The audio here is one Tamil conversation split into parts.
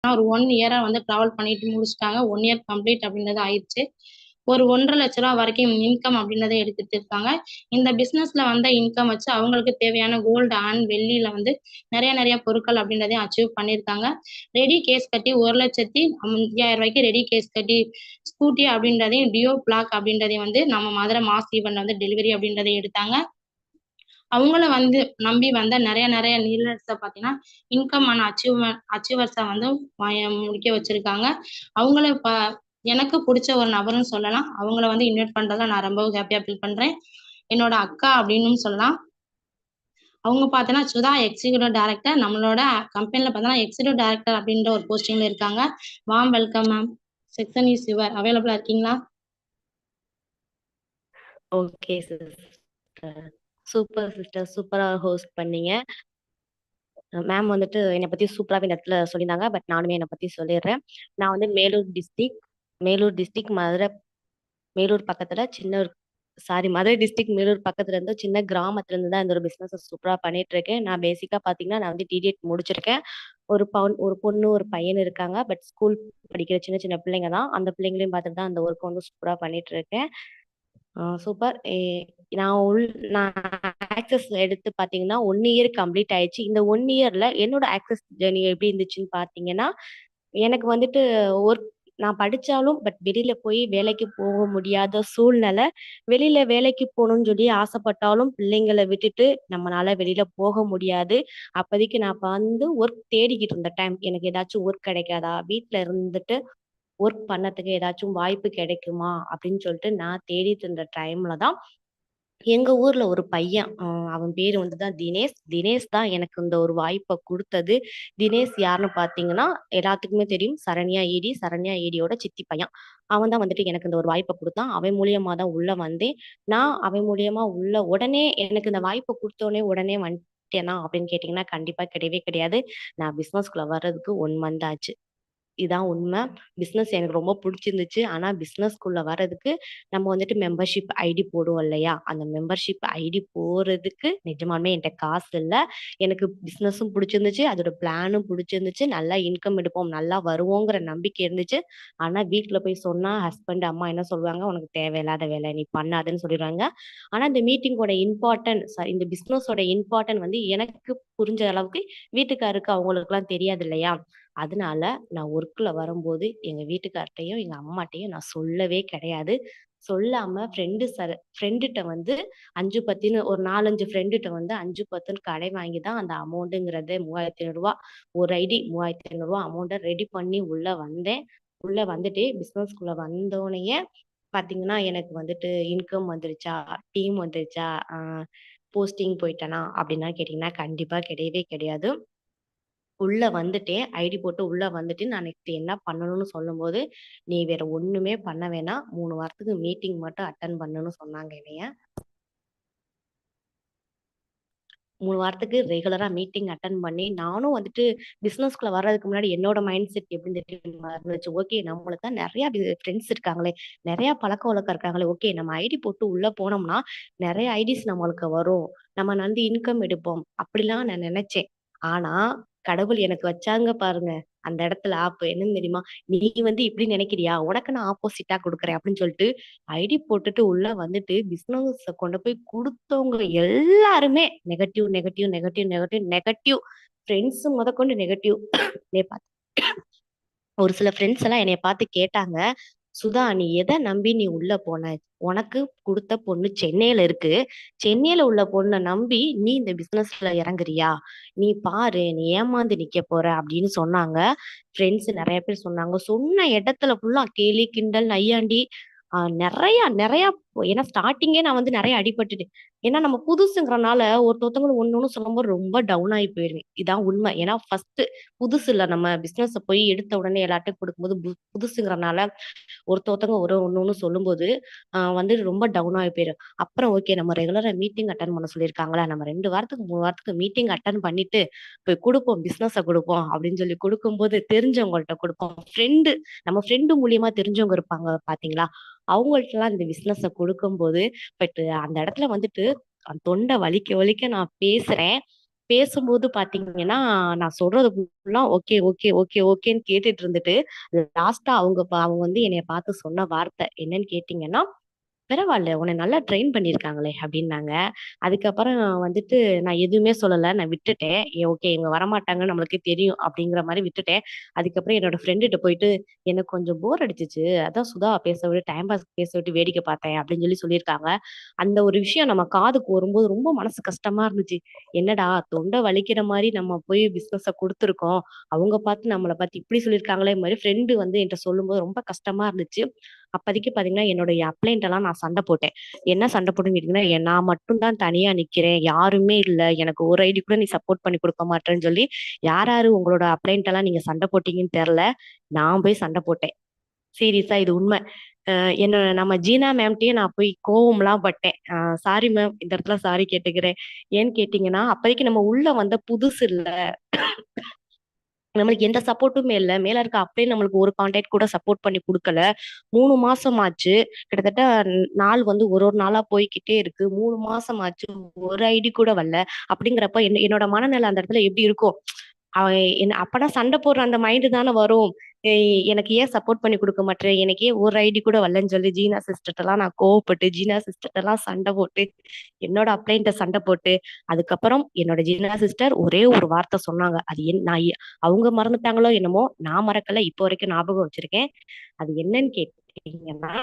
ஒரு 1 இயரா வந்து டிராவல் பண்ணிட்டு முடிச்சுட்டாங்க. 1 இயர் கம்ப்ளீட் அப்படின்றது ஆயிடுச்சு. ஒரு 1,50,000 வரைக்கும் இன்கம் அப்படின்றத எடுத்துட்டு இருக்காங்க. இந்த பிசினஸ்ல வந்த இன்கம் வச்சு அவங்களுக்கு தேவையான கோல்டு அண்ட் வெள்ளியில வந்து நிறைய பொருட்கள் அப்படின்றதையும் அச்சீவ் பண்ணியிருக்காங்க. ரெடி கேஸ் கட்டி 1,50,000 ரெடி கேஸ் கட்டி ஸ்கூட்டி அப்படின்றதையும் டியோ பிளாக் அப்படின்றதையும் வந்து நம்ம மதுரை மாஸ் ஈவென்ட் வந்து டெலிவரி அப்படின்றதை எடுத்தாங்க. அவங்கள வந்து நம்பி வந்த நிறைய லீடர்ஸை பார்த்தீங்கன்னா இன்கம் அண்ட் அச்சீவர்ஸை வந்து முடிக்க வச்சிருக்காங்க. அவங்கள எனக்கு பிடிச்ச ஒரு நபர்னு சொல்லலாம். அவங்கள வந்து இன்வைட் பண்றதுல நான் ரொம்ப ஹாப்பியா ஃபீல் பண்றேன். என்னோட அக்கா அப்படின்னு சொல்லலாம். அவங்க பார்த்தோன்னா சுதா எக்ஸிக்யூட்டிவ் டைரக்டர், நம்மளோட கம்பெனில பார்த்தோன்னா எக்ஸிக்யூட்டிவ் டைரக்டர் அப்படின்ற ஒரு போஸ்டிங்ல இருக்காங்க. Warm welcome ma'am. Section is your. அவைலபிளா இருக்கீங்களா? ஓகே சிஸ்டர், சூப்பர் சிஸ்டர், சூப்பரா ஹோஸ்ட் பண்ணீங்க. மேம் வந்துட்டு என்னை பத்தி சூப்பராகவே இந்த இடத்துல சொல்லியிருந்தாங்க. பட் நானுமே என்னை பத்தி சொல்லிடுறேன். நான் வந்து மேலூர் டிஸ்ட்ரிக்ட் மேலூர் பக்கத்துல மதுரை டிஸ்ட்ரிக்ட் மேலூர் பக்கத்துல இருந்து சின்ன கிராமத்துல இருந்து தான் இந்த ஒரு பிசினஸ் சூப்பரா பண்ணிட்டு இருக்கேன். நான் பேசிக்கா பாத்தீங்கன்னா நான் வந்து டிடிஎட் முடிச்சிருக்கேன். ஒரு பொண்ணு ஒரு பையன் இருக்காங்க. பட் ஸ்கூல் படிக்கிற சின்ன சின்ன பிள்ளைங்க தான். அந்த பிள்ளைங்களையும் பார்த்துட்டு தான் அந்த ஒர்க் வந்து சூப்பரா பண்ணிட்டு இருக்கேன். சூப்பர். நான் ஆக்சஸ் எடுத்து பாத்தீங்கன்னா 1 இயர் கம்ப்ளீட் ஆயிடுச்சு. இந்த 1 இயர்ல என்னோட ஆக்சஸ் ஜேர்னி எப்படி இருந்துச்சுன்னு பாத்தீங்கன்னா, எனக்கு வந்துட்டு ஒர்க் நான் படிச்சாலும் பட் வெளியில போய் வேலைக்கு போக முடியாத சூழ்நிலை. வெளியில வேலைக்கு போகணும்னு சொல்லி ஆசைப்பட்டாலும் பிள்ளைங்களை விட்டுட்டு நம்மளால வெளியில போக முடியாது. அப்போதைக்கு நான் வந்து ஒர்க் தேடிக்கிட்டு இருந்த டைம், எனக்கு ஏதாச்சும் ஒர்க் கிடைக்காதா, வீட்டுல இருந்துட்டு ஒர்க் பண்ணதுக்கு ஏதாச்சும் வாய்ப்பு கிடைக்குமா அப்படின்னு சொல்லிட்டு நான் தேடிட்டு இருந்த டைம்ல தான் எங்க ஊர்ல ஒரு பையன், அவன் பேரு வந்துதான் தினேஷ். தினேஷ் தான் எனக்கு இந்த ஒரு வாய்ப்பை கொடுத்தது. தினேஷ் யாருன்னு பாத்தீங்கன்னா எல்லாத்துக்குமே தெரியும், சரண்யா ஈடியோட சித்தி பையன். அவன் தான் வந்துட்டு எனக்கு இந்த ஒரு வாய்ப்பை கொடுத்தான். அவன் மூலியமா தான் உள்ள வந்தேன். நான் அவன் மூலியமா உள்ள உடனே எனக்கு இந்த வாய்ப்பை கொடுத்த உடனே வந்துட்டேனா அப்படின்னு கேட்டீங்கன்னா கண்டிப்பா கிடையவே கிடையாது. நான் பிசினஸ்குள்ள வர்றதுக்கு 1 மந்த் ஆச்சு. இதான் உண்மை. பிஸ்னஸ் எனக்கு ரொம்ப பிடிச்சிருந்துச்சு. ஆனா பிஸ்னஸ்க்குள்ள வர்றதுக்கு நம்ம வந்துட்டு மெம்பர்ஷிப் ஐடி போடுவோம் இல்லையா? அந்த மெம்பர்ஷிப் ஐடி போறதுக்கு நிஜமாலுமே என்கிட்ட காசு இல்ல. எனக்கு பிஸ்னஸும் பிடிச்சிருந்துச்சு, அதோட பிளானும் பிடிச்சிருந்துச்சு. நல்லா இன்கம் எடுப்போம், நல்லா வருவோங்கிற நம்பிக்கை இருந்துச்சு. ஆனா வீட்டுல போய் சொன்னா ஹஸ்பண்ட், அம்மா என்ன சொல்லுவாங்க? உனக்கு தேவையில்லாத வேலை, நீ பண்ணாதுன்னு சொல்லிடுவாங்க. ஆனா இந்த மீட்டிங்கோட இம்பார்ட்டன்ட் இந்த பிஸ்னஸோட இம்பார்ட்டன்ட் வந்து எனக்கு புரிஞ்ச அளவுக்கு வீட்டுக்காருக்கு அவங்களுக்குலாம் தெரியாது இல்லையா? அதனால நான் ஒர்க்ல வரும்போது எங்க வீட்டுக்கார்ட்டையும் எங்க அம்மாட்டையும் நான் சொல்லவே கிடையாது. சொல்லாம ஃப்ரெண்டுட்ட வந்து 5, 10ன்னு ஒரு 4, 5 ஃப்ரெண்டுட்ட வந்து 5, 10ன்னு கடை வாங்கி தான் அந்த அமௌண்ட்டுங்கிறது ரூ. 3,500 ஒரு ஐடி ரூ. 3,500 அமௌண்ட்டை ரெடி பண்ணி உள்ள வந்தேன். உள்ள வந்துட்டு பிசினஸ்க்குள்ள வந்தோடனேயே பாத்தீங்கன்னா எனக்கு வந்துட்டு இன்கம் வந்துருச்சா, டீம் வந்துருச்சா, போஸ்டிங் போயிட்டேனா அப்படின்னா கேட்டீங்கன்னா கண்டிப்பா கிடையவே கிடையாது. உள்ள வந்துட்டேன். ஐடி போட்டு உள்ள வந்துட்டு நான் நெக்ஸ்ட் என்ன பண்ணணும்னு சொல்லும்போது, "நீ வேற ஒண்ணுமே பண்ண வேணாம். 3 வாரத்துக்கு மீட்டிங் மட்டும் அட்டெண்ட் பண்ணுன்னு" சொன்னாங்க என்னைய. 3 வாரத்துக்கு ரெகுலரா மீட்டிங் அட்டெண்ட் பண்ணி, நானும் வந்துட்டு பிசினஸ்க்குள்ள வர்றதுக்கு முன்னாடி என்னோட மைண்ட் செட் எப்படி தெரியுமா இருந்துச்சு? ஓகே, நம்மளுக்கு தான் நெறைய ஃப்ரெண்ட்ஸ் இருக்காங்களே, நெறைய பழக்கவழக்கம் இருக்காங்களே, ஓகே நம்ம ஐடி போட்டு உள்ள போனோம்னா, நெறைய ஐடிஸ் நம்மளுக்கு வரும். நம்ம வந்து இன்கம் எடுப்போம். அப்படிலாம் நான் நெனச்சேன். ஆனா, கடவுள் எனக்கு வச்சாங்க பாருங்க. அந்த இடத்துல என்னன்னு தெரியுமா? "நீ வந்து இப்படி நினைக்கிறியா? உனக்கு நான் ஆப்போசிட்டா குடுக்குறேன்" அப்படின்னு சொல்லிட்டு ஐடி போட்டுட்டு உள்ள வந்துட்டு பிசினஸ் கொண்டு போய் குடுத்தவங்க எல்லாருமே negative, negative, negative, negative, negative. Friends முதற்கொண்டு நெகட்டிவ். என்னைய பார்த்து ஒரு சில ஃப்ரெண்ட்ஸ் எல்லாம் என்னைய பார்த்து கேட்டாங்க, "சுதா, நீ எதை நம்பி நீ உள்ள போன? உனக்கு குடுத்த பொண்ணு சென்னையில இருக்கு. சென்னையில உள்ள பொண்ண நம்பி நீ இந்த பிசினஸ்ல இறங்குறியா? நீ பாரு, நீ ஏமாந்து நிக்க போற" அப்படின்னு சொன்னாங்க. ஃப்ரெண்ட்ஸ் நெறைய பேர் சொன்னாங்க. சொன்ன இடத்துல ஃபுல்லா கேலி, கிண்டல், நையாண்டி, நெறைய நெறைய. ஏன்னா ஸ்டார்ட்டிங்கே நான் வந்து நெறைய அடிபட்டுட்டேன். ஏன்னா நம்ம புதுசுங்கிறனால ஒருத்தவங்க ஒண்ணு சொல்லும்போது ரொம்ப டவுன் ஆகி போயிருவேன். இதான் உண்மை. ஏன்னா ஃபர்ஸ்ட் புதுசு இல்ல, நம்ம பிசினஸ போய் எடுத்த உடனே எல்லார்ட்டையும் கொடுக்கும்போது புதுசுங்கிறனால ஒருத்தவங்க ஒண்ணு சொல்லும்போது வந்து ரொம்ப டவுன் ஆகி போயிரும். அப்புறம் ஓகே, நம்ம ரெகுலரா மீட்டிங் அட்டன் பண்ண சொல்லியிருக்காங்களா, நம்ம 2 வாரத்துக்கு 3 வாரத்துக்கு மீட்டிங் அட்டன் பண்ணிட்டு போய் கொடுப்போம், பிசினஸ கொடுப்போம் அப்படின்னு சொல்லி கொடுக்கும்போது தெரிஞ்சவங்கள்ட்ட கொடுப்போம். நம்ம ஃப்ரெண்டு மூலியமா தெரிஞ்சவங்க இருப்பாங்க பாத்தீங்களா, அவங்கள்ட்ட எல்லாம் இந்த பிசினஸ கொடுக்கும்போது பட் அந்த இடத்துல வந்துட்டு தொண்டை வலிக்க வலிக்க நான் பேசுறேன். பேசும்போது பாத்தீங்கன்னா, நான் சொல்றது ஃபுல்லா ஓகே, ஓகே, ஓகே, ஓகேன்னு கேட்டுட்டு இருந்துட்டு, லாஸ்ட்டா அவங்க வந்து என்னைய பார்த்து சொன்ன வார்த்தை என்னன்னு கேட்டீங்கன்னா, "பரவால்ல. உன்ன நல்லா ட்ரெயின் பண்ணியிருக்காங்களே!" அப்டின்னாங்க. அதுக்கப்புறம் வந்துட்டு நான் எதுவுமே சொல்லல. நான் விட்டுட்டேன். ஓகே இவங்க வரமாட்டாங்கன்னு நம்மளுக்கே தெரியும் அப்டிங்கிற மாரி விட்டுட்டேன். அதுக்கப்புறம் என்னோட ஃப்ரெண்டுட்ட போயிட்டு, "எனக்கு கொஞ்சம் போர் அடிச்சுச்சு. அதான் சுதா பேச விட்டு டைம் பாஸ் பேச விட்டு வேடிக்கை பார்த்தேன்" அப்டின்னு சொல்லியிருக்காங்க. அந்த ஒரு விஷயம் நம்ம காதுக்கு வரும்போது ரொம்ப மனசு கஷ்டமா இருந்துச்சு. என்னடா தொண்ட வலிக்கிற மாரி நம்ம போய் பிசினஸ குடுத்துருக்கோம். அவங்க பார்த்து நம்மள பார்த்து இப்டி சொல்லியிருக்காங்களே மாரி ஃப்ரெண்டு வந்து என்ட்ட சொல்லும்போது ரொம்ப கஷ்டமா இருந்துச்சு. அப்பதைக்கு பார்த்தீங்கன்னா, என்னுடைய அப்ளைன்ட்டலாம் நான் சண்ட போட்டேன். என்ன சண்ட போட்டேன்னு கேட்டீங்கன்னா, நான் மட்டும் தான் தனியா நிக்கிறேன். யாருமே இல்ல. எனக்கு ஒரு ஐடி கூட நீ சப்போர்ட் பண்ணி குடுக்க மாட்றன்னு சொல்லி, யார் யாரு உங்களோட அப்ளைன்ட்டலாம் நீங்க சண்ட போட்டீங்கன்னு தெர்ல. நான் போய் சண்ட போட்டேன். சீரியஸா இது உண்ம. அ என்ன நம்ம ஜீனா மேம்ட்டயே நான் போய் கோவம்லாம் பட்டேன். சாரி மேம் இந்த இடத்துல சாரி கேட்டுக்கிறேன். ஏன்னு கேட்டீங்கன்னா, அப்பதைக்கு நம்ம உள்ள வந்த புதுசுல்ல. நம்மளுக்கு எந்த சப்போர்ட்டுமே இல்ல. மேல இருக்க அப்ளைன் நம்மளுக்கு ஒரு கான்டாக்ட் கூட சப்போர்ட் பண்ணி குடுக்கல. 3 மாசம் ஆச்சு. கிட்டத்தட்ட நாள் வந்து ஒரு ஒரு நாளா போய்க்கிட்டே இருக்கு. 3 மாசம் ஆச்சு. ஒரு ஐடி கூட வரல. அப்படிங்கிறப்ப என்னோட மனநிலை அந்த இடத்துல எப்படி இருக்கும்? அவன் என்ன அப்பனா சண்டை போடுற அந்த மைண்ட் தானே வரும். எனக்கு ஏன் சப்போர்ட் பண்ணி குடுக்க மாட்ற? எனக்கு ஏன் ஒரு ஐடி கூட வரலன்னு சொல்லி ஜீனா சிஸ்டர்ட்டலாம் நான் கோவப்பட்டு, ஜீனா சிஸ்டர்ட்டலாம் சண்டை போட்டு, என்னோட அப்ளைன்ட்ட சண்டை போட்டு, அதுக்கப்புறம் என்னோட ஜீனா சிஸ்டர் ஒரே ஒரு வார்த்தை சொன்னாங்க. அது நான் அவங்க மறந்துட்டாங்களோ என்னமோ! நான் மறக்கல. இப்போ வரைக்கும் ஞாபகம் வச்சிருக்கேன். அது என்னன்னு கேட்டீங்கன்னா,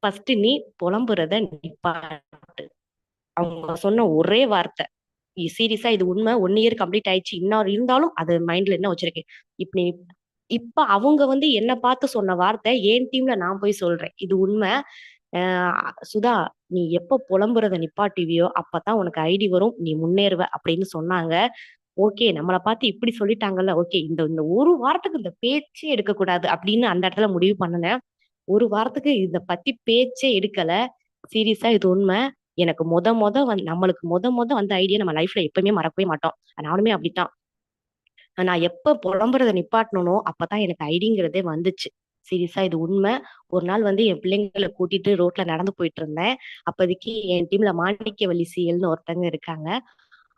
"ஃபர்ஸ்ட்டு நீ புலம்புறத நிப்பாட்டு." அவங்க சொன்ன ஒரே வார்த்தை. சீரியஸா இது உண்ம. 1 இயர் கம்ப்ளீட் ஆயிடுச்சு. இன்னும் இருந்தாலும் அது மைண்ட்ல இன்னும் வச்சிருக்கேன். இப்ப நீ இப்ப அவங்க வந்து என்ன பார்த்து சொன்ன வார்த்தை, என் டீம்ல நான் போய் சொல்றேன். இது உண்ம. அ "சுதா, நீ எப்ப புலம்புறத நிப்பாட்டுவியோ, அப்பதான் உனக்கு ஐடி வரும். நீ முன்னேறுவ." அப்படின்னு சொன்னாங்க. ஓகே. நம்மள பார்த்து இப்படி சொல்லிட்டாங்கல்ல. ஓகே. இந்த இந்த ஒரு வாரத்துக்கு இந்த பேச்சே எடுக்கக்கூடாது அப்படின்னு அந்த இடத்துல முடிவு பண்ணுனேன். ஒரு வாரத்துக்கு இத பத்தி பேச்சே எடுக்கல. சீரியஸா இது உண்ம. எனக்கு மொத நம்மளுக்கு மொத வந்த ஐடியா நம்ம லைஃப்ல எப்பவுமே மறக்கவே மாட்டோம். நானுமே அப்படித்தான். நான் எப்ப புலம்புறத நிப்பாட்டனனோ, அப்பதான் எனக்கு ஐடிங்கிறதே வந்துச்சு. சீரியஸா இது உண்ம. ஒரு நாள் வந்து என் பிள்ளைங்கள கூட்டிட்டு ரோட்ல நடந்து போயிட்டுருந்தேன். அப்போதைக்கு என் டீம்ல மாணிக்கவல்லி சிஎல்ன்னு ஒருத்தங்க இருக்காங்க.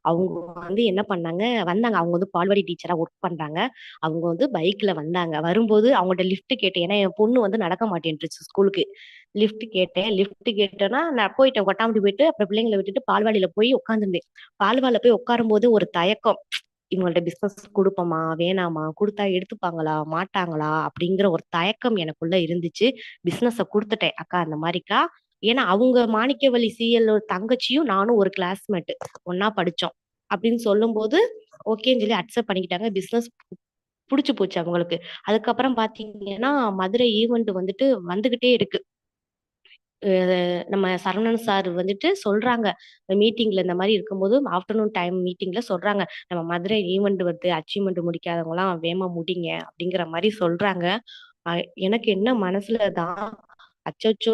அவங்க வந்து என்ன பண்ணாங்க, வந்தாங்க. அவங்க வந்து பால்வாடி டீச்சரா ஒர்க் பண்றாங்க. அவங்க வந்து பைக்ல வந்தாங்க. வரும்போது அவங்கள்ட்ட லிஃப்ட் கேட்டேன். ஏன்னா, என் பொண்ணு வந்து நடக்க மாட்டேன்ருச்சு ஸ்கூலுக்கு. லிஃப்ட் கேட்டேன். லிஃப்ட் கேட்டோன்னா, நான் போயிட்டேன். கொட்டாம்பட்டி போயிட்டு, அப்புறம் பிள்ளைங்கள விட்டுட்டு பால்வாடியில போய் உட்காந்துருந்தேன். பால்வாடில போய் உட்காரும்போது ஒரு தயக்கம். இவங்கள்ட்ட பிசினஸ் குடுப்போமா? வேணாமா? குடுத்தா எடுத்துப்பாங்களா? மாட்டாங்களா? அப்படிங்கிற ஒரு தயக்கம் எனக்குள்ள இருந்துச்சு. பிசினஸ குடுத்துட்டேன். அக்கா இந்த மாரிக்கா. ஏன்னா, அவங்க மாணிக்கவல்லி சிஎல் தங்கச்சியும் நானும் ஒரு கிளாஸ்மேட். ஒண்ணா படிச்சோம். அப்படின்னு சொல்லும்போது, ஓகேன்னு சொல்லி அக்செப்ட் பண்ணிக்கிட்டாங்க. பிசினஸ் புடிச்சு போச்சு அவங்களுக்கு. அதுக்கப்புறம் பார்த்தீங்கன்னா, மதுரை ஈவென்ட் வந்துட்டு வந்துகிட்டே இருக்கு. அ நம்ம சரவணன் சார் வந்துட்டு சொல்றாங்க. மீட்டிங்ல இந்த மாரி இருக்கும்போது, ஆஃப்டர்நூன் டைம் மீட்டிங்ல சொல்றாங்க. நம்ம மதுரை ஈவென்ட் வருது. அச்சீவ்மென்ட் முடிக்காதவங்கலாம் வேகமா முடிங்க அப்படிங்கிற மாரி சொல்றாங்க. அ எனக்கு என்ன மனசுல தான், அச்சச்சோ!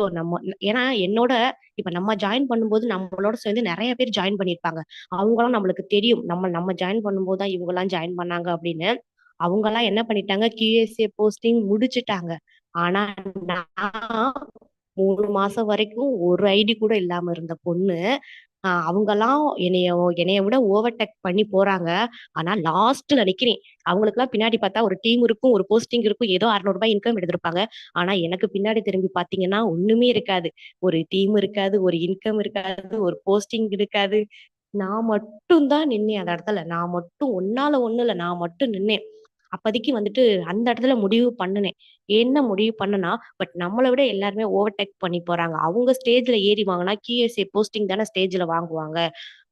ஏன்னா என்னோட இப்ப நம்ம ஜாயின் பண்ணும்போது நம்மளோட சேர்ந்து நெறைய பேர் ஜாயின் பண்ணியிருப்பாங்க. அவங்கலாம் நம்மளுக்கு தெரியும். நம்ம நம்ம ஜாயின் பண்ணும்போது தான் இவங்கலாம் ஜாயின் பண்ணாங்க அப்படின்னு. அவங்கலாம் என்ன பண்ணிட்டாங்க, QSA போஸ்டிங் முடிச்சுட்டாங்க. ஆனா நான் 3 மாசம் வரைக்கும் ஒரு ஐடி கூட இல்லாம இருந்த பொண்ணு, அவங்கலாம் என்னைய விட ஓவர்டேக் பண்ணி போறாங்க. ஆனா லாஸ்ட்ல நிக்கிறேன். அவங்களுக்கெல்லாம் பின்னாடி பார்த்தா ஒரு டீம் இருக்கும், ஒரு போஸ்டிங் இருக்கும். ஏதோ ரூ. 600 இன்கம் எடுத்திருப்பாங்க. ஆனா எனக்கு பின்னாடி திரும்பி பார்த்தீங்கன்னா, ஒண்ணுமே இருக்காது. ஒரு டீம் இருக்காது, ஒரு இன்கம் இருக்காது, ஒரு போஸ்டிங் இருக்காது. நான் மட்டும் தான் நின்னேன் அந்த இடத்துல. நான் மட்டும் ஒண்ணால ஒண்ணு இல்ல. நான் மட்டும் நின்னேன். அப்பதைக்கு வந்துட்டு அந்த இடத்துல முடிவு பண்ணுனேன். என்ன முடிவு பண்ணேன்னா, பட் நம்மள விட எல்லாருமே ஓவர்டேக் பண்ணி போறாங்க. அவங்க ஸ்டேஜ்ல ஏறி வாங்குனா, QSA போஸ்டிங் தானே ஸ்டேஜ்ல வாங்குவாங்க.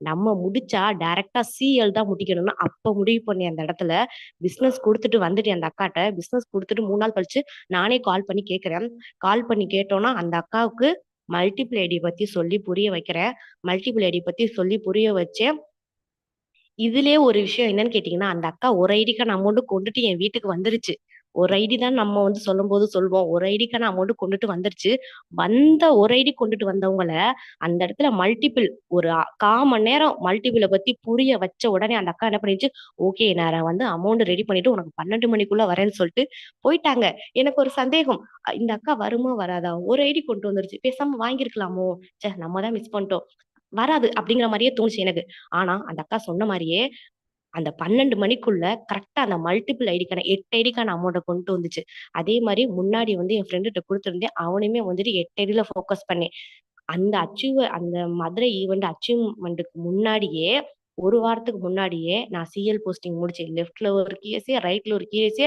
நம்ம முடிச்சா டைரக்ட்டா CL தான் முடிக்கணும்னு அப்ப முடிவு பண்ணேன் அந்த இடத்துல. பிசினஸ் குடுத்துட்டு வந்துட்டேன் அந்த அக்காட்ட. பிசினஸ் குடுத்துட்டு 3 நாள் கழிச்சு நானே கால் பண்ணி கேட்கிறேன். கால் பண்ணி கேட்டோம்னா, அந்த அக்காவுக்கு மல்டிபிள் ஐடி பத்தி சொல்லி புரிய வைக்கிறேன். மல்டிபிள் ஐடி பத்தி சொல்லி புரிய வச்சேன். இதுலயே ஒரு விஷயம் என்னன்னு கேட்டீங்கன்னா, அந்த அக்கா ஒரு ஐடிக்கான அமௌண்ட் கொண்டுட்டு என் வீட்டுக்கு வந்துருச்சு. ஒரு ஐடி தான் நம்ம வந்து சொல்லும்போது சொல்வோம். ஒரு ஐடிக்கான அமௌண்ட் கொண்டுட்டு வந்துருச்சு. வந்த ஒரு ஐடி கொண்டுட்டு வந்தவங்கள, அந்த இடத்துல மல்டிபிள் ஒரு 1/4 மணி நேரம் மல்டிபிள பத்தி புரிய வச்ச உடனே அந்த அக்கா என்ன பண்ணிருச்சு, ஓகே நான் வந்து அமௌண்ட் ரெடி பண்ணிட்டு உனக்கு 12 மணிக்குள்ள வரேன்னு சொல்ட்டு போயிட்டாங்க. எனக்கு ஒரு சந்தேகம். இந்த அக்கா வருமா? வராதா? ஒரு ஐடி கொண்டு வந்துருச்சு. பேசாம வாங்கியிருக்கலாமோ? ச்சே! நம்ம தான் மிஸ் பண்ணிட்டோம். வராது அப்படிங்கிற மாதிரியே தோணுச்சு எனக்கு. ஆனா அந்த அக்கா சொன்ன மாரியே அந்த 12 மணிக்குள்ள கரெக்ட்டா அந்த மல்டிபிள் ஐடிக்கான 8 ஐடிக்கான அமௌண்ட்ட கொண்டு வந்துச்சு. அதே மாரி முன்னாடி வந்து என் ஃப்ரெண்டுட்ட குடுத்திருந்தேன். அவனுமே வந்துட்டு 8 ஐடில ஃபோக்கஸ் பண்ணேன். அந்த மதுரை ஈவென்ட் அச்சீவ்மென்ட்க்கு முன்னாடியே 1 வாரத்துக்கு முன்னாடியே நான் சிஎல் போஸ்டிங் முடிச்சேன். லெஃப்ட்ல ஒரு கேஸ, ரைட்ல ஒரு கேஸ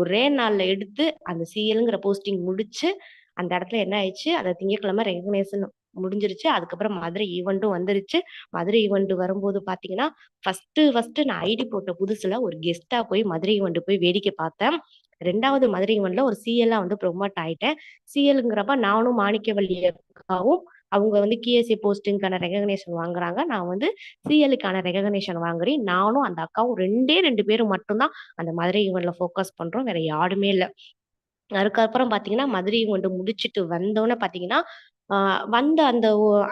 ஒரே நாள்ல எடுத்து அந்த சிஎல்ங்கிற போஸ்டிங் முடிச்சு, அந்த இடத்துல என்ன ஆயிடுச்சு, அந்த திங்கட்கிழமை ரெகக்னேஷன் முடிஞ்சிருச்சு. அதுக்கப்புறம் மதுரை ஈவென்ட்டும் வந்துருச்சு. மதுரை ஈவென்ட் வரும்போது பார்த்தீங்கன்னா, ஃபர்ஸ்ட்டு நான் ஐடி போட்ட புதுசுல ஒரு கெஸ்ட்டா போய் மதுரை ஈவென்ட் போய் வேடிக்கை பார்த்தேன். 2வது மதுரை ஈவென்ட்ல ஒரு சிஎல்லா வந்து ப்ரொமோட் ஆயிட்டேன். சிஎல்ங்கிறப்ப நானும் மாணிக்கவல்லி அக்காவும் அவங்க வந்து கிஎஸ்ஏ போஸ்டிங்க்கான ரெகக்னேஷன் வாங்குறாங்க. நான் வந்து சிஎல்லுக்கான ரெகக்னேஷன் வாங்குறேன். நானும் அந்த அக்காவும் 2 பேரும் மட்டும் தான் அந்த மதுரை ஈவென்ட்ல ஃபோக்கஸ் பண்றோம். வேற யாருமே இல்ல. அதுக்கப்புறம் பார்த்தீங்கன்னா, மதுரை ஈவென்ட் முடிச்சுட்டு வந்தோனே பார்த்தீங்கன்னா, ஆ வந்த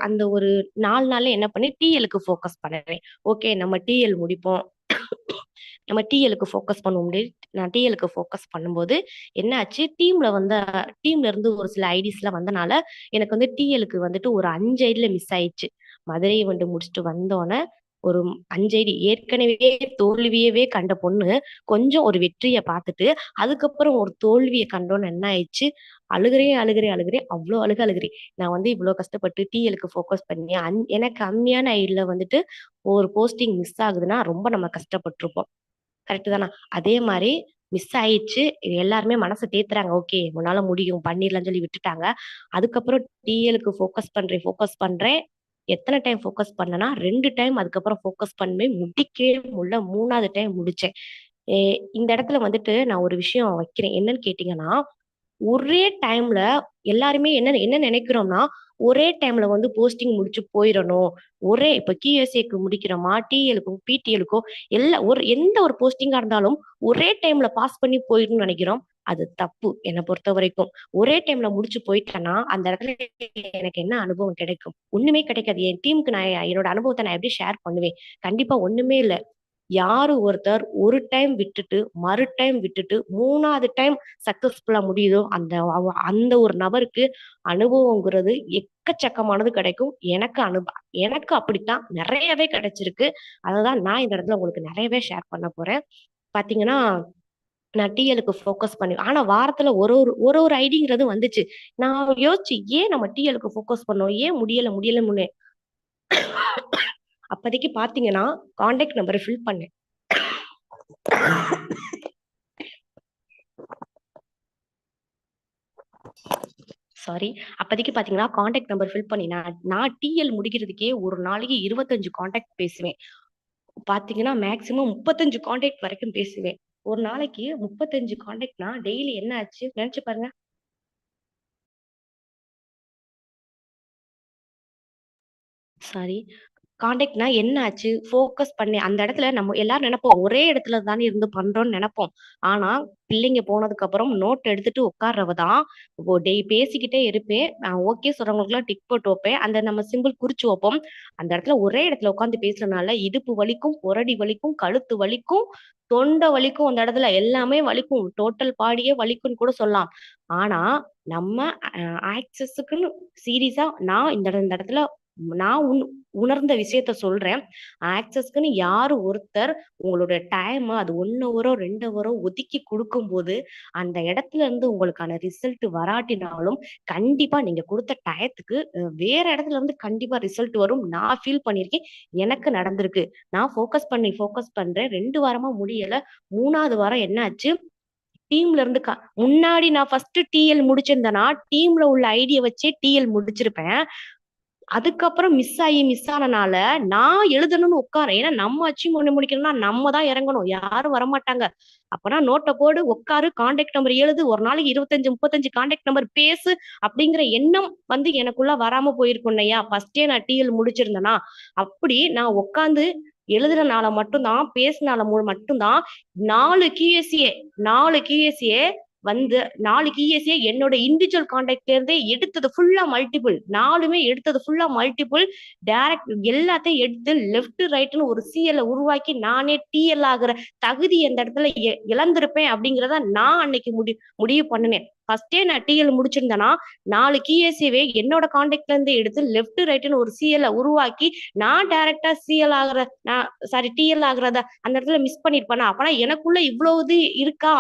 அந்த ஒரு 4 நாள்ல என்ன பண்ணேன், டிஎல்லுக்கு ஃபோக்கஸ் பண்ணுவேன். ஓகே நம்ம டிஎல் முடிப்போம். நம்ம டிஎல்லுக்கு ஃபோக்கஸ் பண்ணுவோம் நான் டிஎல்லுக்கு ஃபோக்கஸ் பண்ணும்போது, என்ன ஆச்சு, டீம்ல இருந்து ஒரு சில ஐடிஸ்லாம் வந்தனால, எனக்கு வந்து டிஎல்லுக்கு வந்துட்டு ஒரு 5 ஐடில மிஸ் ஆயிடுச்சு. மதுரை ஈவென்ட் முடிச்சுட்டு வந்தோனே, ஒரு 5 ஐடி ஏற்கனவே தோல்வியவே கண்ட பொண்ணு, கொஞ்சம் ஒரு வெற்றிய பார்த்துட்டு, அதுக்கப்புறம் ஒரு தோல்விய கண்டோனே என்ன ஆயிடுச்சு, அழுகுறேன். அவ்ளோ அழுகுறேன். நான் வந்து இவ்ளோ கஷ்டப்பட்டு டிஎல்லுக்கு ஃபோக்கஸ் பண்ணி, எனக்கு கம்மியான ஐடில வந்துட்டு ஒரு போஸ்டிங் மிஸ் ஆகுதுன்னா, ரொம்ப நம்ம கஷ்டப்பட்டுருப்போம். கரெக்ட்டு தானா? அதே மாரி மிஸ் ஆயிடுச்சு. இது எல்லாருமே மனச தேத்துறாங்க. ஓகே உன்னால முடியும். பண்ணிடலாம்ன்னு சொல்லி விட்டுட்டாங்க. அதுக்கப்புறம் டிஎல்லுக்கு ஃபோக்கஸ் பண்றேன். எத்தன டைம் ஃபோக்கஸ் பண்ணேன்னா, 2 டைம் அதுக்கப்புறம் ஃபோக்கஸ் பண்ணேன். முடிக்கவே முடியல. 3வது டைம் முடிச்சேன். எ இந்த இடத்துல வந்துட்டு நான் ஒரு விஷயம் வைக்கிறேன். என்னன்னு கேட்டீங்கன்னா, ஒரே டைம்ல எல்லாருமே என்ன என்ன நினைக்கிறோம்னா, ஒரே டைம்ல வந்து போஸ்டிங் முடிச்சு போயிறணும். இப்ப QSAக்கு முடிக்கிறோமா, டிஎல்‌க்கோ, பிடிஎல்‌க்கோ எந்த ஒரு போஸ்டிங்கா இருந்தாலும் ஒரே டைம்ல பாஸ் பண்ணி போயிரணும்னு நெனைக்கிறோம். அது தப்பு என்ன பொறுத்தவரைக்கும். ஒரே டைம்ல முடிச்சு போயிட்டேன்னா, அந்த இடத்துல எனக்கு என்ன அனுபவம் கிடைக்கும்? ஒண்ணுமே கிடைக்காது. என் டீமுக்கு நான் என்னோட அனுபவத்த நான் எப்படி ஷேர் பண்ணுவேன்? கண்டிப்பா ஒண்ணுமே இல்ல. யாரு ஒருத்தர் ஒரு டைம் விட்டுட்டு, டைம் விட்டுட்டு 3வது டைம் சக்சஸ்ஃபுல்லா முடியுதோ, அந்த ஒரு நபருக்கு அனுபவங்கிறது எக்கச்சக்கமானது கிடைக்கும். எனக்கு அப்படித்தான் நெறையவே கிடைச்சிருக்கு. அததான் நான் இந்த இடத்துல உங்களுக்கு நெறையவே ஷேர் பண்ண போறேன். பார்த்தீங்கன்னா, நான் டிஎல்‌க்கு ஃபோக்கஸ் பண்ணி ஆனா வாரத்துல ஒரு ஐடிங்கிறது வந்துச்சு. நான் யோசிச்சேன், ஏன் நம்ம டிஎல்‌க்கு ஃபோக்கஸ் பண்ணோம்? ஏன் முடியல? அப்பதைக்கு பார்த்தீங்கன்னா, கான்டாக்ட் நம்பர ஃபில் பண்ணேன். சாரி. அப்பதைக்கு பார்த்தீங்கன்னா, கான்டாக்ட் நம்பர் ஃபில் பண்ணி நான் டிஎல் முடிக்கிறதுக்கே ஒரு நாளைக்கு 25 கான்டாக்ட் பேசுவேன். பார்த்தீங்கன்னா, மேக்ஸிமம் 35 கான்டாக்ட் வரைக்கும் பேசுவேன். ஒரு நாளைக்கு 35 கான்டாக்ட்னா டெய்லி என்ன ஆச்சு? நெனச்சு பாருங்க. சாரி. கான்டாக்ட்னா என்ன ஆச்சு? ஃபோக்கஸ் பண்ணி அந்த இடத்துல நம்ம எல்லாரும் நெனப்போம். ஒரே இடத்துல தானே இருந்து பண்றோம்னு நெனப்போம். ஆனா, பிள்ளைங்க போனதுக்கப்புறம் நோட் எடுத்துட்டு உட்கார்றவ தான் பேசிக்கிட்டே இருப்பேன். நான் ஓகே சொல்றவங்களுக்கெல்லாம் டிக் போட்டு வைப்பேன். அந்த நம்ம சிம்பிள் குறிச்சு வைப்போம். அந்த இடத்துல ஒரே இடத்துல உட்கார்ந்து பேசுறனால இடுப்பு வலிக்கும், புரடி வலிக்கும், கழுத்து வலிக்கும், தொண்டை வலிக்கும். அந்த இடத்துல எல்லாமே வலிக்கும். டோட்டல் பாடியே வலிக்கும்னு கூட சொல்லலாம். ஆனா, நம்ம ஆக்சஸுக்குன்னு சீரியஸா நான் இந்த இடத்துல நான் உணர்ந்த விஷயத்த சொல்றேன். ஆக்சஸ்க்குன்னு யாரு ஒருத்தர் உங்களோட அது 1 ஹவரோ, 2 ஹவரோ ஒதுக்கி குடுக்கும்போது, அந்த இடத்துல இருந்து உங்களுக்கான ரிசல்ட் வராட்டினாலும், கண்டிப்பா நீங்க குடுத்த டயத்துக்கு வேற இடத்துல இருந்து கண்டிப்பா ரிசல்ட் வரும். நான் ஃபீல் பண்ணியிருக்கேன். எனக்கு நடந்திருக்கு. நான் ஃபோக்கஸ் பண்றேன். 2 வாரமா முடியல. 3வது வாரம் என்ன ஆச்சு? டீம்ல இருந்து முன்னாடி நான் ஃபர்ஸ்ட் டிஎல் முடிச்சிருந்தேன்னா, டீம்ல உள்ள ஐடிய வச்சே டிஎல் முடிச்சிருப்பேன். அதுக்கப்புறம் மிஸ் ஆனனால, நான் எழுதணும்னு உட்காரேன். ஏன்னா நம்ம அச்சீவ் பண்ணி முடிக்கணும்னா, நம்ம தான் இறங்கணும். யாரும் வரமாட்டாங்க. அப்பன்னா நோட்ட போடு, உட்காரு, கான்டாக்ட் நம்பர் எழுது. ஒரு நாளைக்கு 25, 35 கான்டாக்ட் நம்பர் பேசு. அப்படிங்கிற எண்ணம் வந்து எனக்குள்ள வராம போயிருக்கும் இல்லையா? ஃபர்ஸ்ட்டே நான் டிஎல் முடிச்சிருந்தேனா, அப்படி நான் உட்கார்ந்து எழுதுனனால மட்டும் தான், பேசுனால மட்டும் தான் 4 QSA வந்து 4 கீஎஸ்ஏ என்னோட இண்டிவிஜுவல் கான்டாக்ட்ல இருந்தே எடுத்தது ஃபுல்லா மல்டிபிள், 4மே எடுத்தது ஃபுல்லா மல்டிபிள். டைரக்ட் எல்லாத்தையும் எடுத்து லெஃப்ட் ரைட்னு ஒரு சிஎல் உருவாக்கி நானே டிஎல் ஆகுற தகுதி அந்த இடத்துல இழந்திருப்பேன் அப்படிங்கிறத நான் அன்னைக்கு முடிவு பண்ணினேன். ஃபர்ஸ்டே நான் டிஎல் முடிச்சிருந்தேன்னா 4 கீஎஸ்ஏவே என்னோட கான்டாக்ட்ல இருந்து எடுத்து லெஃப்ட் ரைட்னு ஒரு சிஎல் உருவாக்கி நான் டைரக்டா சிஎல் ஆகுற டிஎல் ஆகுறத அந்த இடத்துல மிஸ் பண்ணிருப்பேனா? அப்பனா எனக்குள்ள இவ்வளவு இது இருக்கா,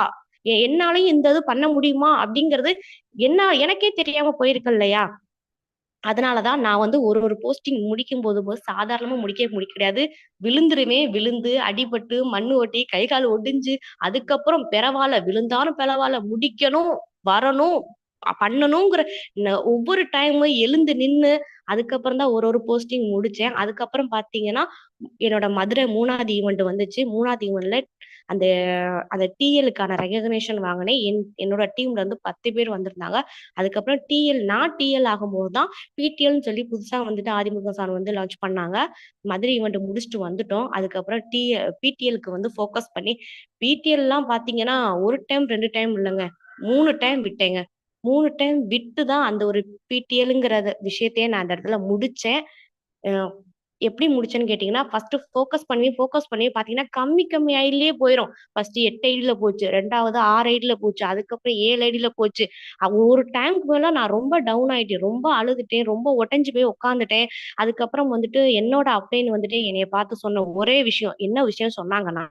என்னாலையும் இந்த இது பண்ண முடியுமா அப்படிங்கிறது எனக்கே தெரியாம போயிருக்கு இல்லையா? அதனாலதான் நான் வந்து ஒரு போஸ்டிங் முடிக்கும் போது சாதாரணமா முடிக்க கிடையாது. விழுந்து அடிபட்டு மண்ணு ஒட்டி கை கால் ஒடிஞ்சு அதுக்கப்புறம் பரவாயில்ல, விழுந்தாலும் பரவாயில்ல, முடிக்கணும், வரணும், பண்ணணுங்கிற ஒவ்வொரு டைமும் எழுந்து நின்னு அதுக்கப்புறம் தான் ஒரு போஸ்டிங் முடிச்சேன். அதுக்கப்புறம் பாத்தீங்கன்னா என்னோட மதுரை 3வது ஈவெண்ட் வந்துச்சு. 3வது ஈவெண்ட்ல அந்த அந்த டிஎலுக்கான ரெகக்னேஷன் வாங்கினேன். என்னோட டீம்ல இருந்து 10 பேர் வந்திருந்தாங்க. அதுக்கப்புறம் நான் டிஎல் ஆகும்போது தான் பிடிஎல்னு சொல்லி புதுசா வந்துட்டு ஆதிமுக சார் வந்து லான்ச் பண்ணாங்க. மதுரை ஈவெண்ட் முடிச்சுட்டு வந்துட்டோம். அதுக்கப்புறம் பிடிஎலுக்கு வந்து ஃபோக்கஸ் பண்ணி பிடிஎல்லாம் பாத்தீங்கன்னா 1 டைம் 2 டைம் இல்லைங்க, 3 டைம் விட்டேங்க. 3 டைம் விட்டு தான் அந்த ஒரு பிடிஎல்ங்கிற விஷயத்தையே நான் அந்த இடத்துல முடிச்சேன். எப்படி முடிச்சேன்னு கேட்டீங்கன்னா, ஃபர்ஸ்ட் ஃபோக்கஸ் பண்ணி பாத்தீங்கன்னா கம்மி ஐடியிலேயே போயிரும். ஃபர்ஸ்ட் 8 ஐடியில போச்சு, 2வது 6 ஐடியில போச்சு, அதுக்கப்புறம் 7 ஐடியில போச்சு. ஒரு டைமுக்கு மேல நான் ரொம்ப டவுன் ஆயிட்டேன், ரொம்ப அழுதுட்டேன், ரொம்ப உடைஞ்சு போய் உட்காந்துட்டேன். அதுக்கப்புறம் வந்துட்டு என்னோட அப்ளைன் வந்துட்டு என்னைய பார்த்து சொன்ன ஒரே விஷயம், என்ன விஷயம் சொன்னாங்கன்னா,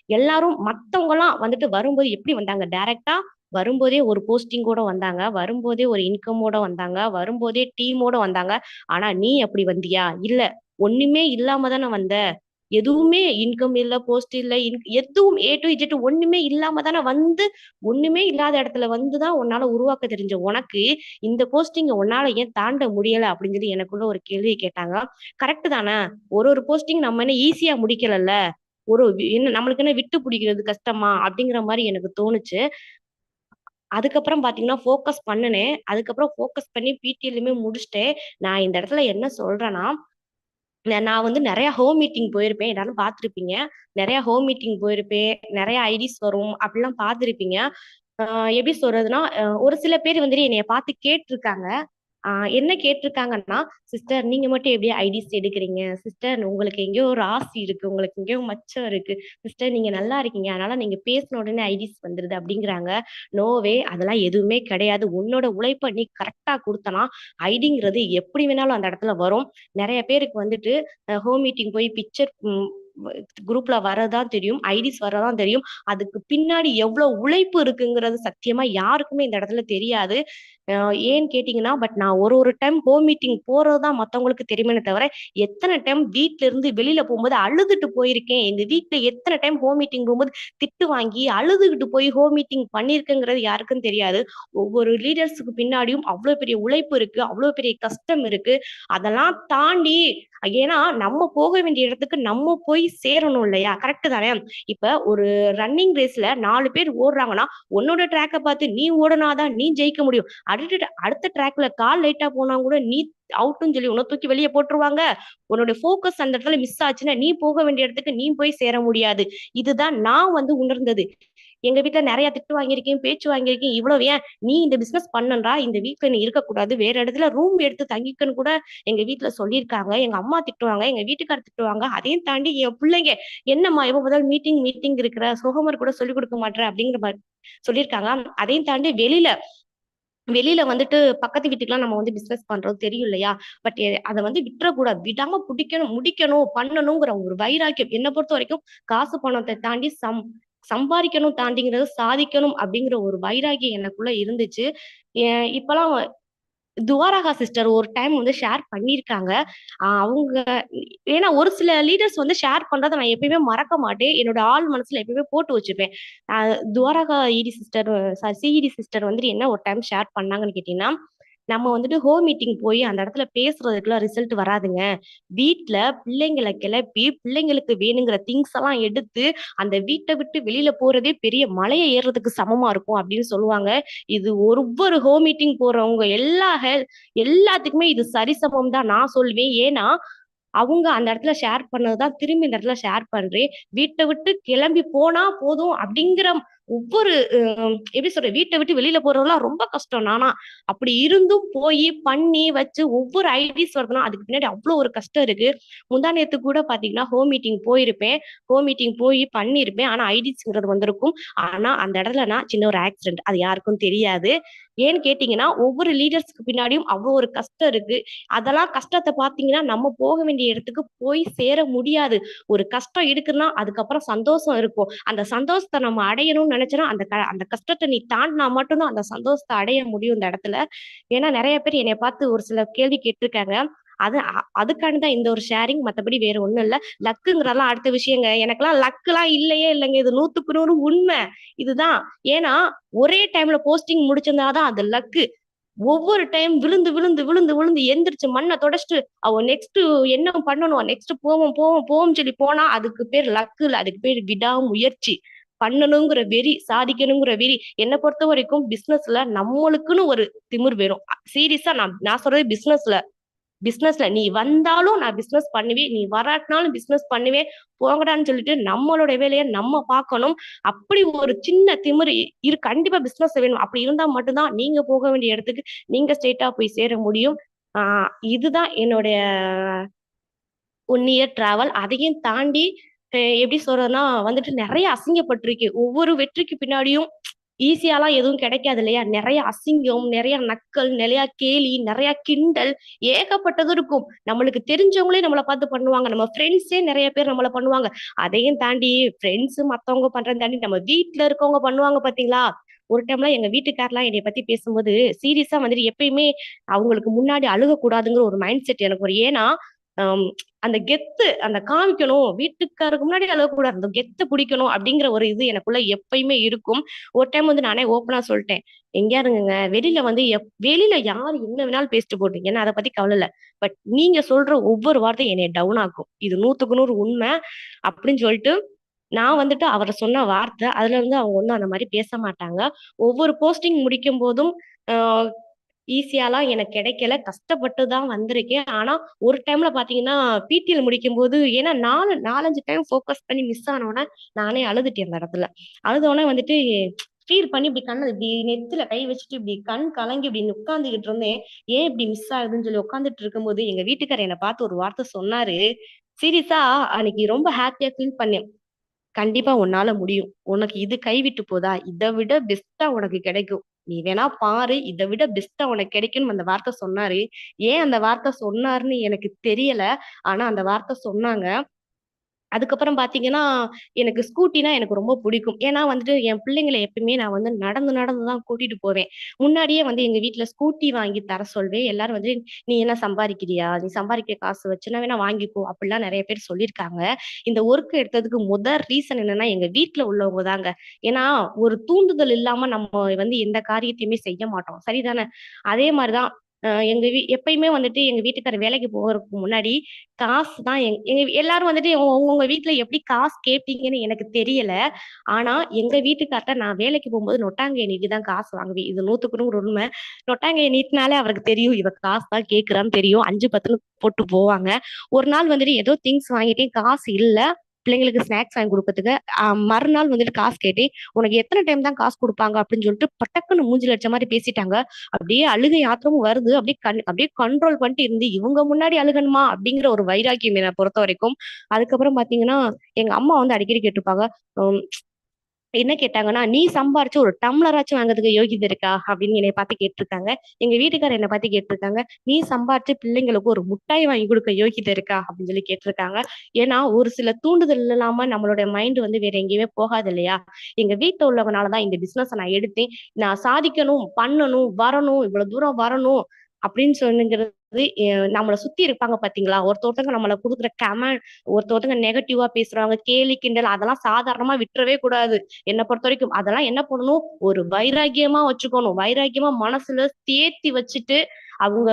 எல்லாரும் மத்தவங்க எல்லாம் வந்துட்டு வரும்போது எப்படி வந்தாங்க, டைரக்டா வரும்போதே ஒரு போஸ்டிங்கோட வந்தாங்க, வரும்போதே ஒரு இன்கமோட வந்தாங்க, வரும்போதே டீமோட வந்தாங்க. ஆனா நீ அப்படி வந்தியா? இல்ல, ஒண்ணுமே இல்லாம தானே வந்த. எதுவுமே இன்கம் இல்ல, போஸ்ட் இல்ல, எதுவும் ஏ டு இஜெட் ஒண்ணுமே இல்லாம தானே வந்து, ஒண்ணுமே இல்லாத இடத்துல வந்துதான் உன்னால உருவாக்க தெரிஞ்ச உனக்கு இந்த போஸ்டிங் உன்னால ஏன் தாண்ட முடியல அப்படின்னு சொல்லி எனக்குள்ள ஒரு கேள்வி கேட்டாங்க. கரெக்ட் தானே? ஒரு போஸ்டிங் நம்ம என்ன ஈஸியா முடிக்கலல்ல, என்ன நம்மளுக்கு என்ன விட்டு பிடிக்கிறது கஷ்டமா அப்படிங்கிற மாதிரி எனக்கு தோணுச்சு. அதுக்கப்புறம் பாத்தீங்கன்னா ஃபோக்கஸ் பண்ணுனேன். அதுக்கப்புறம் ஃபோக்கஸ் பண்ணி பிடிஎல்லுமே முடிச்சுட்டேன். நான் இந்த இடத்துல என்ன சொல்றேன்னா, நான் வந்து நெறைய ஹோம் மீட்டிங் போயிருப்பேன். எல்லாரும் பார்த்திருப்பீங்க. நெறைய ஹோம் மீட்டிங் போயிருப்பேன். நெறைய ஐடிஸ் வரும். அப்படிலாம் பார்த்திருப்பீங்க. அ எப்படி சொல்றதுன்னா, ஒரு சில பேர் வந்துட்டு என்னைய பார்த்து கேட்டுருக்காங்க. என்ன கேட்டுருக்காங்கன்னா, "சிஸ்டர் நீங்க மட்டும் எப்படி ஐடிஸ் எடுக்குறீங்க? சிஸ்டர் உங்களுக்கு எங்கேயோ ஒரு ராசி இருக்கு. உங்களுக்கு எங்கேயோ மச்சம் இருக்கு. சிஸ்டர் நீங்க நல்லா இருக்கீங்க. அதனால நீங்க பேசின உடனே ஐடிஸ் வந்துருது" அப்படிங்கிறாங்க. No way! அதெல்லாம் எதுவுமே கிடையாது. உன்னோட உழைப்ப நீ கரெக்ட்டா குடுத்தனா, ஐடிங்கிறது எப்படி வேணாலும் அந்த இடத்துல வரும். நெறைய பேருக்கு வந்துட்டு ஹோம் மீட்டிங் போய் பிக்சர் குரூப்ல வரதான் தெரியும். ஐடிஸ் வரதான் தெரியும். அதுக்கு பின்னாடி எவ்வளவு உழைப்பு இருக்குங்கிறது சத்தியமா யாருக்குமே இந்த இடத்துல தெரியாது. ஏன்னு கேட்டீங்கன்னா, பட் நான் ஒரு டைம் ஹோம் மீட்டிங் போறது தான் மத்தவங்களுக்கு தெரியுமே தவிர, எத்தன டைம் வீட்ல இருந்து வெளியில போம்போது அழுதுட்டு போயிருக்கேன். எங்க வீட்ல எத்தன டைம் ஹோம் மீட்டிங் போம்போது திட்டு வாங்கி, அழுதுகிட்டு போய் ஹோம் மீட்டிங் பண்ணியிருக்கேங்கிறது யாருக்கும் தெரியாது. ஒவ்வொரு லீடர்ஸுக்கு பின்னாடியும் அவ்ளோ பெரிய உழைப்பு இருக்கு. அவ்ளோ பெரிய கஷ்டம் இருக்கு. அதெல்லாம் தாண்டி ஏன்னா நம்ம போக வேண்டிய இடத்துக்கு நம்ம போய் சேரணும் இல்லையா? கரெக்ட் தானே? இப்ப ஒரு ரன்னிங் ரேஸ்ல 4 பேர் ஓடுறாங்கன்னா, உன்னோட ட்ராக்க பார்த்து நீ ஓடுனா தான் நீ ஜெயிக்க முடியும். அடுத்த ட்ராக்ல கால் லைட்டா போனா கூட நீ அவுட்ன்னு சொல்லி உன்ன தூக்கி வெளிய போட்டுருவாங்க. உன்னோட ஃபோக்கஸ் அந்த இடத்துல மிஸ் ஆச்சுன்னா, நீ போக வேண்டிய இடத்துக்கு நீ போய் சேர முடியாது. இதுதான் நான் வந்து உணர்ந்தது. எங்க வீட்ல நெறைய திட்டு வாங்கியிருக்கேன், பேச்சு வாங்கியிருக்கேன். இவ்வளவு ஏன் நீ இந்த பிசினஸ் பண்ணேன்டா, இந்த வீட்ல நீ இருக்கக்கூடாது. வேற இடத்துல ரூம் எடுத்து தங்கிக்கன்னு கூட எங்க வீட்ல சொல்லியிருக்காங்க. எங்க அம்மா திட்டுவாங்க, எங்க வீட்டுக்காரர் திட்டுவாங்க. அதையும் தாண்டி என் பிள்ளைங்க, "என்னம்மா எப்ப பார்த்தாலும் மீட்டிங் இருக்கிற, ஹோம்வொர்க் கூட சொல்லிக் குடுக்க மாட்ற" அப்படிங்கிற மாரி சொல்லியிருக்காங்க. அதையும் தாண்டி வெளியில வெளியில வந்துட்டு பக்கத்து வீட்டுக்குலாம் நம்ம வந்து பிசினஸ் பண்றது தெரியும் இல்லையா? பட் அத வந்து விட்டுறக்கூடாது. விடாம புடிக்கணும், முடிக்கணும், பண்ணணுங்கிற ஒரு வைராக்கியம். என்ன பொறுத்தவரைக்கும் காசு பணத்த தாண்டி சம்பாரிக்கணும் தாண்டிங்கிறது சாதிக்கணும் அப்படிங்கிற ஒரு வைராக்கியம் எனக்குள்ள இருந்துச்சு. இப்பலாம் துவாரகா சிஸ்டர் ஒரு டைம் வந்து ஷேர் பண்ணியிருக்காங்க. அவங்க ஏன்னா ஒரு சில லீடர்ஸ் வந்து ஷேர் பண்றத நான் எப்பயுமே மறக்க மாட்டேன். என்னோட ஆழ் மனசுல எப்பயுமே போட்டு வச்சுப்பேன். அ துவாரகா சிஇடி சிஸ்டர் வந்துட்டு என்ன ஒரு டைம் ஷேர் பண்ணாங்கன்னு கேட்டீங்கன்னா, நம்ம வந்துட்டு ஹோம் மீட்டிங் போய் அந்த இடத்துல பேசுறதுக்குலாம் ரிசல்ட் வராதுங்க. வீட்ல பிள்ளைங்கள கிளப்பி, பிள்ளைங்களுக்கு வேணுங்கிற திங்ஸ் எல்லாம் எடுத்து, அந்த வீட்ட விட்டு வெளியில போறதே பெரிய மலைய ஏறுறதுக்கு சமமா இருக்கும் அப்படின்னு சொல்லுவாங்க. இது ஒவ்வொரு ஹோம் மீட்டிங் போறவங்க எல்லாத்துக்குமே இது சரிசமம் தான் நான் சொல்வேன். ஏன்னா, அவங்க அந்த இடத்துல ஷேர் பண்ணது தான் திரும்பி இந்த இடத்துல ஷேர் பண்றேன். வீட்ட விட்டு கிளம்பி போனா போதும் அப்படிங்கிற ஒவ்வொரு எப்படி சொல்றது, வீட்டை விட்டு வெளியில போறதெல்லாம் ரொம்ப கஷ்டம். நானா அப்படி இருந்தும் போய் பண்ணி வச்சு ஒவ்வொரு ஐடிஸ் வருதுன்னா அதுக்கு பின்னாடி அவ்வளவு ஒரு கஷ்டம் இருக்கு. முந்தா நேத்து கூட பாத்தீங்கன்னா ஹோம் மீட்டிங் போயிருப்பேன். ஹோம் மீட்டிங் போய் பண்ணியிருப்பேன். ஆனா ஐடிஸ்ங்கிறது வந்திருக்கும். ஆனா அந்த இடத்துல நான் சின்ன ஒரு ஆக்சிடென்ட், அது யாருக்கும் தெரியாது. ஏன்னு கேட்டீங்கன்னா ஒவ்வொரு லீடர்ஸ்க்கு பின்னாடியும் அவ்வளவு ஒரு கஷ்டம் இருக்கு. அதெல்லாம் கஷ்டத்தை பாத்தீங்கன்னா நம்ம போக வேண்டிய இடத்துக்கு போய் சேர முடியாது. ஒரு கஷ்டம் இருக்குன்னா அதுக்கப்புறம் சந்தோஷம் இருக்கும். அந்த சந்தோஷத்தை நம்ம அடையணும்னு நினைச்சோன்னா அந்த கஷ்டத்தை நீ தாண்டினா மட்டும்தான் அந்த சந்தோஷத்தை அடைய முடியும் இந்த இடத்துல. ஏன்னா நிறைய பேர் என்னைய பார்த்து ஒரு சில கேள்வி கேட்டிருக்காங்க. அதுக்காண்டி தான் இந்த ஒரு ஷேரிங், மத்தபடி வேற ஒண்ணும் இல்ல. லக்குங்கிறதெல்லாம் அடுத்த விஷயங்க. எனக்கெல்லாம் லக்குலாம் இல்லையே இல்லைங்க. இது 100க்கு 100 உண்மை. இதுதான். ஏன்னா ஒரே டைம்ல போஸ்டிங் முடிச்சிருந்தாதான் அது லக்கு. ஒவ்வொரு டைம் விழுந்து விழுந்து விழுந்து விழுந்து எந்திரிச்சு மண்ணை தொடச்சிட்டு அவ நெக்ஸ்ட் என்ன பண்ணணும், நெக்ஸ்ட் போவோம் போவோம் போவோம் சொல்லி போனா அதுக்கு பேர் லக்கு இல்ல, அதுக்கு பேர் விடாமுயற்சி. பண்ணணுங்கிற வெறி, சாதிக்கணுங்கிற வெறி. என்னை பொறுத்த வரைக்கும் பிசினஸ்ல நம்மளுக்குன்னு ஒரு திமிர் வேணும். சீரியஸா நான் நான் சொல்றது பிசினஸ்ல. பிசினஸ்ல நீ வந்தாலும் நான் பிசினஸ் பண்ணுவேன், நீ வராட்டினாலும் பிசினஸ் பண்ணுவேன், போங்கடான்னு சொல்லிட்டு நம்மளோட வேலையை நம்ம பார்க்கணும். அப்படி ஒரு சின்ன திமிரு கண்டிப்பா பிசினஸ் வேணும். அப்படி இருந்தா மட்டும்தான் நீங்க போக வேண்டிய இடத்துக்கு நீங்க ஸ்ட்ரெயிட்டா போய் சேர முடியும். இதுதான் என்னுடைய 1 இயர் டிராவல். அதையும் தாண்டி எப்படி சொல்றதுன்னா வந்துட்டு நிறைய அசிங்கப்பட்டிருக்கேன். ஒவ்வொரு வெற்றிக்கு பின்னாடியும் ஈஸியாலாம் எதுவும் கிடைக்காது இல்லையா? நிறைய அசிங்கம், நிறைய நக்கல், நிறைய கேலி, நிறைய கிண்டல், ஏகப்பட்டது இருக்கும். நம்மளுக்கு தெரிஞ்சவங்களே நம்மள பார்த்து பண்ணுவாங்க. நம்ம ஃப்ரெண்ட்ஸே நிறைய பேர் நம்மள பண்ணுவாங்க. அதையும் தாண்டி ஃப்ரெண்ட்ஸ் மத்தவங்க பண்றதை தாண்டி நம்ம வீட்ல இருக்கவங்க பண்ணுவாங்க பாத்தீங்களா? ஒரு டைம்லாம் எங்க வீட்டுக்காரர்லாம் என்னைய பத்தி பேசும்போது சீரியஸா வந்துட்டு எப்பயுமே அவங்களுக்கு முன்னாடி அழுகக்கூடாதுங்கிற ஒரு மைண்ட் செட் எனக்கு ஒரு ஏன்னா ஆம், அந்த கெத்து அந்த காமிக்கணும், வீட்டுக்காருக்கு முன்னாடி அழகக்கூடாது, அந்த கெத்து பிடிக்கணும் அப்படிங்கிற ஒரு இது எனக்குள்ள எப்பயுமே இருக்கும். ஒரு டைம் வந்து நானே ஓப்பனா சொல்லிட்டேன். எங்கேயா இருங்குங்க, வெளியில வந்து வெளியில யார் என்ன வேணாலும் பேசிட்டு போட்டீங்க, என்ன அதை பத்தி கவலை இல்ல. பட் நீங்க சொல்ற ஒவ்வொரு வார்த்தையும் என்னைய டவுன் ஆக்கும். இது 100க்கு 100 உண்மை அப்படின்னு சொல்லிட்டு நான் வந்துட்டு அவரை சொன்ன வார்த்தை, அதுல இருந்து அவங்க வந்து அந்த மாதிரி பேச மாட்டாங்க. ஒவ்வொரு போஸ்டிங் முடிக்கும் போதும் ஆஹ் ஈஸியாலாம் எனக்கு கிடைக்கல. கஷ்டப்பட்டு தான் வந்திருக்கேன். ஆனா, ஒரு டைம்ல பார்த்தீங்கன்னா, பிடிஎல் முடிக்கும்போது ஏன்னா 4, 5 டைம் ஃபோக்கஸ் பண்ணி மிஸ் ஆனோனே, நானே அழுதுட்டேன் அந்த இடத்துல. அழுதோனே வந்துட்டு ஃபீல் பண்ணி இப்படி இப்படி நெத்தில கை வச்சுட்டு இப்படி கண் கலங்கி இப்படி உட்கார்ந்துகிட்டு இருந்தேன். ஏன் இப்படி மிஸ் ஆகுதுன்னு சொல்லி உட்கார்ந்துட்டு இருக்கும்போது, எங்க வீட்டுக்காரர் என்ன பார்த்து ஒரு வார்த்தை சொன்னாரு. சீரியஸா அன்னைக்கு ரொம்ப ஹாப்பியா ஃபீல் பண்ணேன். கண்டிப்பா உன்னால முடியும். உனக்கு இது கைவிட்டு போதா? இத விட பெஸ்ட்டா உனக்கு கிடைக்கும். நீ வேணா பாரு. இத விட பெஸ்ட்டா உனக்கு கிடைக்கும்னு அந்த வார்த்தை சொன்னாரு. ஏன் அந்த வார்த்தை சொன்னாருன்னு எனக்கு தெரியல. ஆனா அந்த வார்த்தை சொன்னாங்க. அதுக்கப்புறம் பாத்தீங்கன்னா, எனக்கு ஸ்கூட்டினா எனக்கு ரொம்ப பிடிக்கும். ஏன்னா வந்துட்டு என் பிள்ளைங்கள எப்பயுமே நான் வந்து நடந்து நடந்து தான் கூட்டிட்டு போவேன். முன்னாடியே வந்து எங்க வீட்ல ஸ்கூட்டி வாங்கி தர சொல்வேன். எல்லாரும் வந்து, "நீ என்ன சம்பாதிக்கிறியா? நீ சம்பாதிக்கிற காசு வச்சுன்னா வேணா வாங்கிக்கோ." அப்படிலாம் நெறைய பேர் சொல்லியிருக்காங்க. இந்த ஒர்க் எடுத்ததுக்கு ரீசன் என்னன்னா, எங்க வீட்ல உள்ளவங்க தாங்க. ஏன்னா, ஒரு தூண்டுதல் இல்லாம நம்ம வந்து எந்த காரியத்தையுமே செய்ய மாட்டோம். சரிதானே? அதே மாரி தான் எங்க எப்பயுமே வந்துட்டு எங்க வீட்டுக்காரர் வேலைக்கு போறதுக்கு முன்னாடி காசு தான் எங்க எல்லாரும் வந்துட்டு உங்க வீட்ல எப்படி காசு கேட்பீங்கன்னு எனக்கு தெரியல. ஆனா, எங்க வீட்டுக்கார்ட்ட நான் வேலைக்கு போகும்போது நொட்டாங்கைய நீட்டி தான் காசு வாங்குவேன். இது 100க்கு 100 உண்மை. நொட்டாங்கைய நீட்டினாலே அவருக்கு தெரியும். இவ காசு தான் கேட்கிறான்னு தெரியும். 5, 10ன்னு போட்டு போவாங்க. ஒரு நாள் வந்துட்டு ஏதோ திங்ஸ் வாங்கிட்டேன். காசு இல்ல. பிள்ளைங்களுக்கு ஸ்நாக்ஸ் வாங்கி குடுக்கறதுக்கு. மறுநாள் வந்துட்டு காசு கேட்டேன். "உனக்கு எத்தன டைம் தான் காசு குடுப்பாங்க?" அப்படின்னு சொல்லிட்டு பட்டக்குன்னு மூஞ்சில அடிச்ச மாரி பேசிட்டாங்க. அப்படியே அழுகை ஆத்திரமும் வருது. அப்படியே கண்ட்ரோல் பண்ணிட்டு இருந்து, இவங்க முன்னாடி அழுகணுமா? அப்படிங்கிற ஒரு வைராக்கியம் என்ன பொறுத்தவரைக்கும். அதுக்கப்புறம் பார்த்தீங்கன்னா, எங்க அம்மா வந்து அடிக்கடி கேட்டுருப்பாங்க. ம் என்ன கேட்டாங்கன்னா, "நீ சம்பாரிச்சு ஒரு டம்ளராச்சும் வாங்குறதுக்கு யோகிதை இருக்கா?" அப்படின்னு என்னைய பார்த்து கேட்டுருக்காங்க. எங்க வீட்டுக்காரர் என்ன பார்த்து கேட்டுருக்காங்க. "நீ சம்பாரிச்சு பிள்ளைங்களுக்கு ஒரு முட்டாய் வாங்கி குடுக்க யோகிதை இருக்கா?" அப்படின்னு சொல்லி கேட்டுருக்காங்க. ஏன்னா, ஒரு சில தூண்டுதல் இல்லாம நம்மளுடைய மைண்ட் வந்து வேற எங்கேயுமே போகாது இல்லையா? எங்க வீட்ல உள்ளவங்கனால தான் இந்த பிசினஸ நான் எடுத்தேன். நான் சாதிக்கணும், பண்ணணும், வரணும், இவ்வளவு தூரம் வரணும் அப்படின்னு சொன்னுங்கிறது நம்மள சுத்தி இருப்பாங்க பார்த்தீங்களா? ஒருத்தங்க நம்மள குடுக்குற கமெண்ட், ஒருத்தங்க நெகட்டிவா பேசுறவங்க, கேலி, கிண்டல் அதெல்லாம் சாதாரணமா விட்டுறவே கூடாது. என்ன பொறுத்தவரைக்கும் அதெல்லாம் என்ன பண்ணணும்? ஒரு வைராக்கியமா வச்சுக்கணும். வைராக்கியமா மனசுல தேத்தி வச்சுட்டு, அவங்க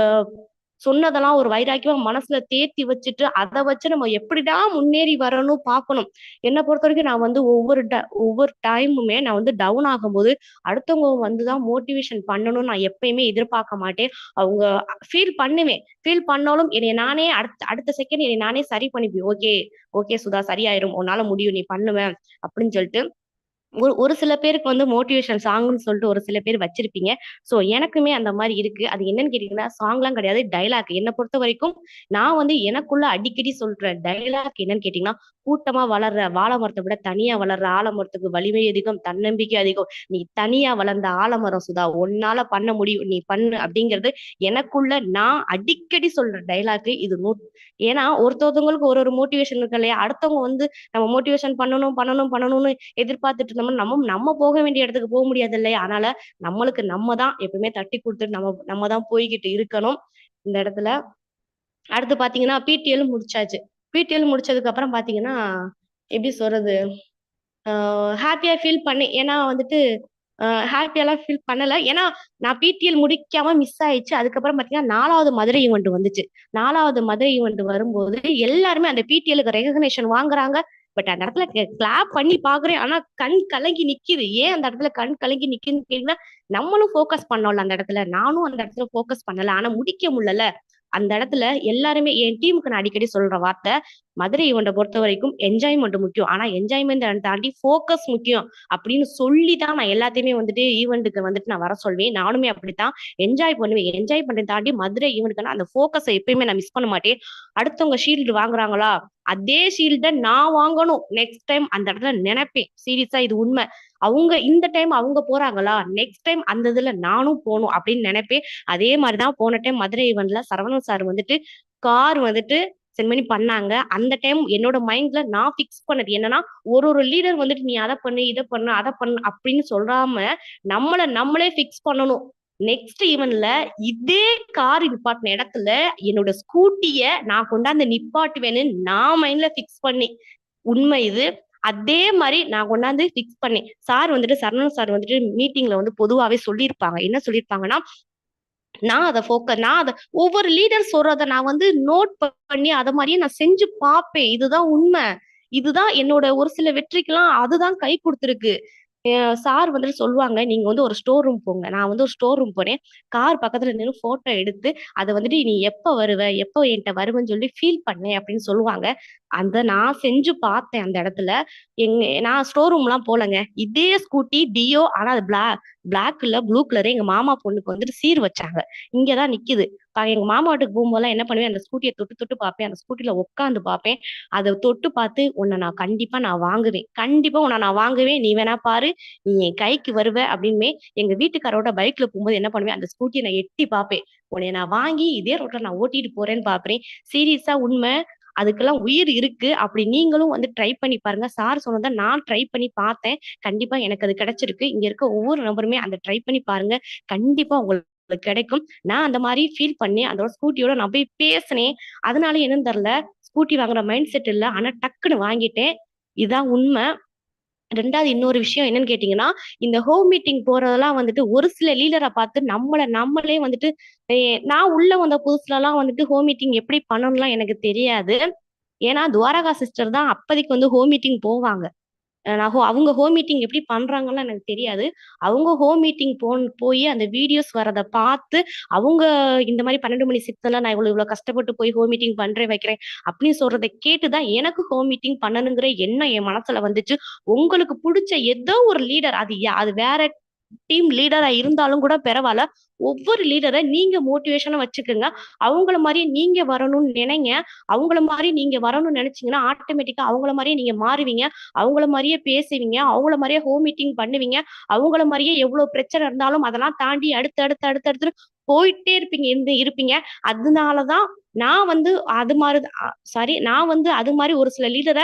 சொன்னதெல்லாம் ஒரு வைராக்கியமா மனசுல தேத்தி வச்சுட்டு, அத வச்சு நம்ம எப்படிடா முன்னேறி வரணும் பார்க்கணும். என்ன பொறுத்தவரைக்கும் நான் வந்து ஒவ்வொரு டைமுமே நான் வந்து டவுன் ஆகும்போது, அடுத்தவங்க வந்து தான் மோட்டிவேஷன் பண்ணணும்னு நான் எப்பயுமே எதிர்பார்க்க மாட்டேன். அவங்க ஃபீல் பண்ணுவேன். ஃபீல் பண்ணாலும் என்னைய நானே அடுத்த செகண்ட் என்னைய நானே சரி பண்ணிப்பேன். ஓகே, ஓகே சுதா சரியாயிரும். உன்னால முடியும். நீ பண்ணுவ அப்படின்னு சொல்லிட்டு ஒரு சில பேருக்கு வந்து மோட்டிவேஷன் சாங்ன்னு சொல்லிட்டு ஒரு சில பேர் வச்சிருப்பீங்க. ஸோ எனக்குமே அந்த மாரி இருக்கு. அது என்னன்னு கேட்டீங்கன்னா, சாங்லாம் கிடையாது. டயலாக். என்ன பொறுத்தவரைக்கும் நான் வந்து எனக்குள்ள அடிக்கடி சொல்ற டயலாக் என்னன்னு கேட்டீங்கன்னா, கூட்டமா வளர்ற வாழ மரத்த விட தனியா வளர்ற ஆலமரத்துக்கு வலிமை அதிகம், தன்னம்பிக்கை அதிகம். நீ தனியா வளர்ந்த ஆலமரம் சுதா, உன்னால பண்ண முடியும். நீ பண்ணு அப்படிங்கிறது எனக்குள்ள நான் அடிக்கடி சொல்ற டயலாக் இது. ஏன்னா ஒருத்தவங்களுக்கு ஒரு ஒரு மோட்டிவேஷன் இருக்கு இல்லையா? அடுத்தவங்க வந்து நம்ம மோட்டிவேஷன் பண்ணணும்னு எதிர்பார்த்துட்டு இருந்தோம்னா நம்ம நம்ம போக வேண்டிய இடத்துக்கு போக முடியாது இல்லையா? அதனால நம்மளுக்கு நம்ம தான் எப்பவுமே தட்டி குடுத்துட்டு நம்ம நம்ம தான் போய்க்கிட்டு இருக்கணும் இந்த இடத்துல. அடுத்து பாத்தீங்கன்னா பிடிஎல் முடிச்சாச்சு. பிடிஎல் முடிச்சதுக்கு அப்புறம் பாத்தீங்கன்னா எப்படி சொல்றது? ஹாப்பியா ஃபீல் பண்ணி ஏன்னா வந்துட்டு ஹாப்பியாலாம் ஃபீல் பண்ணல. ஏன்னா நான் பிடிஎல் முடிக்காம மிஸ் ஆயிடுச்சு. அதுக்கப்புறம் பாத்தீங்கன்னா 4வது மதுரை ஈவென்ட் வந்துச்சு. 4வது மதுரை ஈவென்ட் வரும்போது எல்லாருமே அந்த பிடிஎல்லுக்கு ரெகக்னிஷன் வாங்குறாங்க. பட் அந்த இடத்துல கிளாப் பண்ணி பாக்குறேன். ஆனா கண் கலங்கி நிக்குது. ஏன் அந்த இடத்துல கண் கலங்கி நிக்குதுன்னு கேட்டீங்கன்னா, நம்மளும் ஃபோக்கஸ் பண்ணோம்ல அந்த இடத்துல. நானும் அந்த இடத்துல ஃபோக்கஸ் பண்ணல. ஆனா முடிக்க முடியலல்ல. அந்த இடத்துல எல்லாருமே என் டீமுக்கு நான் அடிக்கடி சொல்ற வார்த்தை, மதுரை ஈவெண்ட்ட பொறுத்தவரைக்கும் என்ஜாய்மெண்ட் முக்கியம். ஆனா என்ஜாய்மெண்ட் தாண்டி ஃபோக்கஸ் முக்கியம் அப்படின்னு சொல்லி தான் நான் எல்லாத்தையுமே வந்துட்டு ஈவென்ட்க்கு வந்துட்டு நான் வர சொல்வேன். நானுமே அப்படித்தான் என்ஜாய் பண்ணுவேன். என்ஜாய் பண்றத தாண்டி மதுரை ஈவென்ட்க்குன்னா அந்த ஃபோக்கஸ எப்பயுமே நான் மிஸ் பண்ண மாட்டேன். அடுத்தவங்க ஷீல்டு வாங்குறாங்களா? அதே ஷீல்ட நான் வாங்கணும். நெக்ஸ்ட் டைம் அந்த இடத்துல நினைப்பேன். சீரியஸா இது உண்மை. அவங்க இந்த டைம் அவங்க போறாங்களா? நெக்ஸ்ட் டைம் அந்த இதுல நானும் போணும் அப்படின்னு நினைப்பேன். அதே மாரி தான் போன டைம் மதுரை ஈவென்ட்ல சரவணன் சார் வந்துட்டு கார் வந்துட்டு சென்ட் பண்ணி பண்ணாங்க. அந்த டைம் என்னோட மைண்ட்ல நான் ஃபிக்ஸ் பண்ணது என்னன்னா, ஒரு ஒரு லீடர் வந்துட்டு நீ அத பண்ணு, இத பண்ணு, அத பண்ணு அப்படின்னு சொல்லாம, நம்மள நம்மளே ஃபிக்ஸ் பண்ணணும். நெக்ஸ்ட் ஈவென்ட்ல இதே கார் நிப்பாட்டின இடத்துல என்னோட ஸ்கூட்டிய நான் கொண்டாந்து நிப்பாட்டுவேன்னு நான் மைண்ட்ல ஃபிக்ஸ் பண்ணேன். உண்மை இது. அதே மாரி நான் கொண்டாந்து ஃபிக்ஸ் பண்ணேன். சார் வந்துட்டு சரவணன் சார் வந்துட்டு மீட்டிங்ல வந்து பொதுவாவே சொல்லியிருப்பாங்க. என்ன சொல்லியிருப்பாங்கன்னா, நான் அத ஒவ்வொரு லீடர் சொல்றத நான் வந்து நோட் பண்ணி அத மாரியே நான் செஞ்சு பார்ப்பேன். இதுதான் உண்மை. இதுதான் என்னோட ஒரு சில வெற்றிக்கெல்லாம் அதுதான் கை குடுத்திருக்கு. சார் வந்துட்டு சொல்லுவாங்க, "நீங்க வந்து ஒரு ஸ்டோர் ரூம் போங்க." நான் வந்து ஒரு ஸ்டோர் ரூம் போனேன். கார் பக்கத்துல நின்னு ஃபோட்டோ எடுத்து, அத வந்துட்டு "நீ எப்ப வருவ? எப்ப என்ட்ட வருவன்னு" சொல்லி ஃபீல் பண்ணேன் அப்படின்னு சொல்லுவாங்க. அத நான் செஞ்சு பார்த்தேன் அந்த இடத்துல. நான் ஸ்டோர் ரூம்லாம் போலங்க. இதே ஸ்கூட்டி டியோ ஆனா அது பிளாக் இல்ல ப்ளூ கலரு எங்க மாமா பொண்ணுக்கு வந்துட்டு சீர் வச்சாங்க. இங்க தான் நிக்குது. எங்க மாமா வீட்டுக்கு போம்போதெல்லாம் என்ன பண்ணுவேன், அந்த ஸ்கூட்டிய தொட்டு தொட்டு பார்ப்பேன். அந்த ஸ்கூட்டில உட்காந்து பார்ப்பேன். அத தொட்டு பார்த்து, "உன்ன நான் கண்டிப்பா நான் வாங்குவேன். கண்டிப்பா உன்ன நான் வாங்குவேன். நீ வேணா பாரு. நீ என் கைக்கு வருவ" அப்படின்பேன். எங்க வீட்டுக்காரரோட பைக்ல போம்போது என்ன பண்ணுவேன், அந்த ஸ்கூட்டிய நான் எட்டி பார்ப்பேன். உன்னைய நான் வாங்கி இதே ரோட்ல நான் ஓட்டிட்டு போறேன்னு பார்ப்பேன். சீரியஸா உண்ம. அதுக்கெல்லாம் உயிர் இருக்கு. அப்படி நீங்களும் வந்து ட்ரை பண்ணி பாருங்க. சார் சொன்னத நான் ட்ரை பண்ணி பார்த்தேன். கண்டிப்பா எனக்கு அது கிடைச்சிருக்கு. இங்க இருக்க ஒவ்வொரு நபருமே அந்த ட்ரை பண்ணி பாருங்க. கண்டிப்பா உங்களுக்கு கிடைக்கும். நான் அந்த மாரி ஃபீல் பண்ணேன். அதோட ஸ்கூட்டியோட நான் போய் பேசினேன். அதனால என்னன்னு தெரியல. ஸ்கூட்டி வாங்குற மைண்ட் செட் இல்ல. ஆனா டக்குன்னு வாங்கிட்டேன். இதான் உண்ம. 2வது இன்னொரு விஷயம் என்னன்னு கேட்டீங்கன்னா, இந்த ஹோம் மீட்டிங் போறதெல்லாம் வந்துட்டு ஒரு சில லீடர பார்த்து நம்மளே வந்துட்டு எ நான் உள்ள வந்த புதுசுலலாம் வந்துட்டு ஹோம் மீட்டிங் எப்படி பண்ணணும்லாம் எனக்கு தெரியாது. ஏன்னா துவாரகா சிஸ்டர் தான் அப்பதைக்கு வந்து ஹோம் மீட்டிங் போவாங்க. நான் அவங்க ஹோம் மீட்டிங் எப்படி பண்றாங்கன்லாம் எனக்கு தெரியாது. அவங்க ஹோம் மீட்டிங் போயி அந்த வீடியோஸ் வரத பார்த்து, அவங்க இந்த மாரி 12 மணி ஷிஃப்ட்ல நான் இவ்ளோ இவ்ளோ கஷ்டப்பட்டு போய் ஹோம் மீட்டிங் பண்றேன், வைக்கிறேன் அப்படின்னு சொல்றத கேட்டு தான் எனக்கு ஹோம் மீட்டிங் பண்ணணுங்கிற எண்ணம் என் மனசுல வந்துச்சு. உங்களுக்கு புடிச்ச ஏதோ ஒரு லீடர் அது வேற டீம் லீடரா இருந்தாலும் கூட பரவால்ல. ஒவ்வொரு லீடர நீங்க மோட்டிவேஷனா வச்சுக்கங்க. அவங்கள மாரியே நீங்க வரணும்னு நினைங்க. அவங்கள மாரி நீங்க வரணும்னு நினைச்சீங்கன்னா, ஆட்டோமேட்டிக்கா அவங்கள மாரியே நீங்க மாறுவீங்க. அவங்கள மாரியே பேசுவீங்க. அவங்கள மாரியே ஹோம் மீட்டிங் பண்ணுவீங்க. அவங்கள மாரியே எவ்ளோ பிரச்சனை இருந்தாலும் அதெல்லாம் தாண்டி அடுத்து போயிட்டே இருப்பீங்க. அதனால தான் நான் வந்து அது மாரி நான் வந்து அது மாரி ஒரு சில லீடர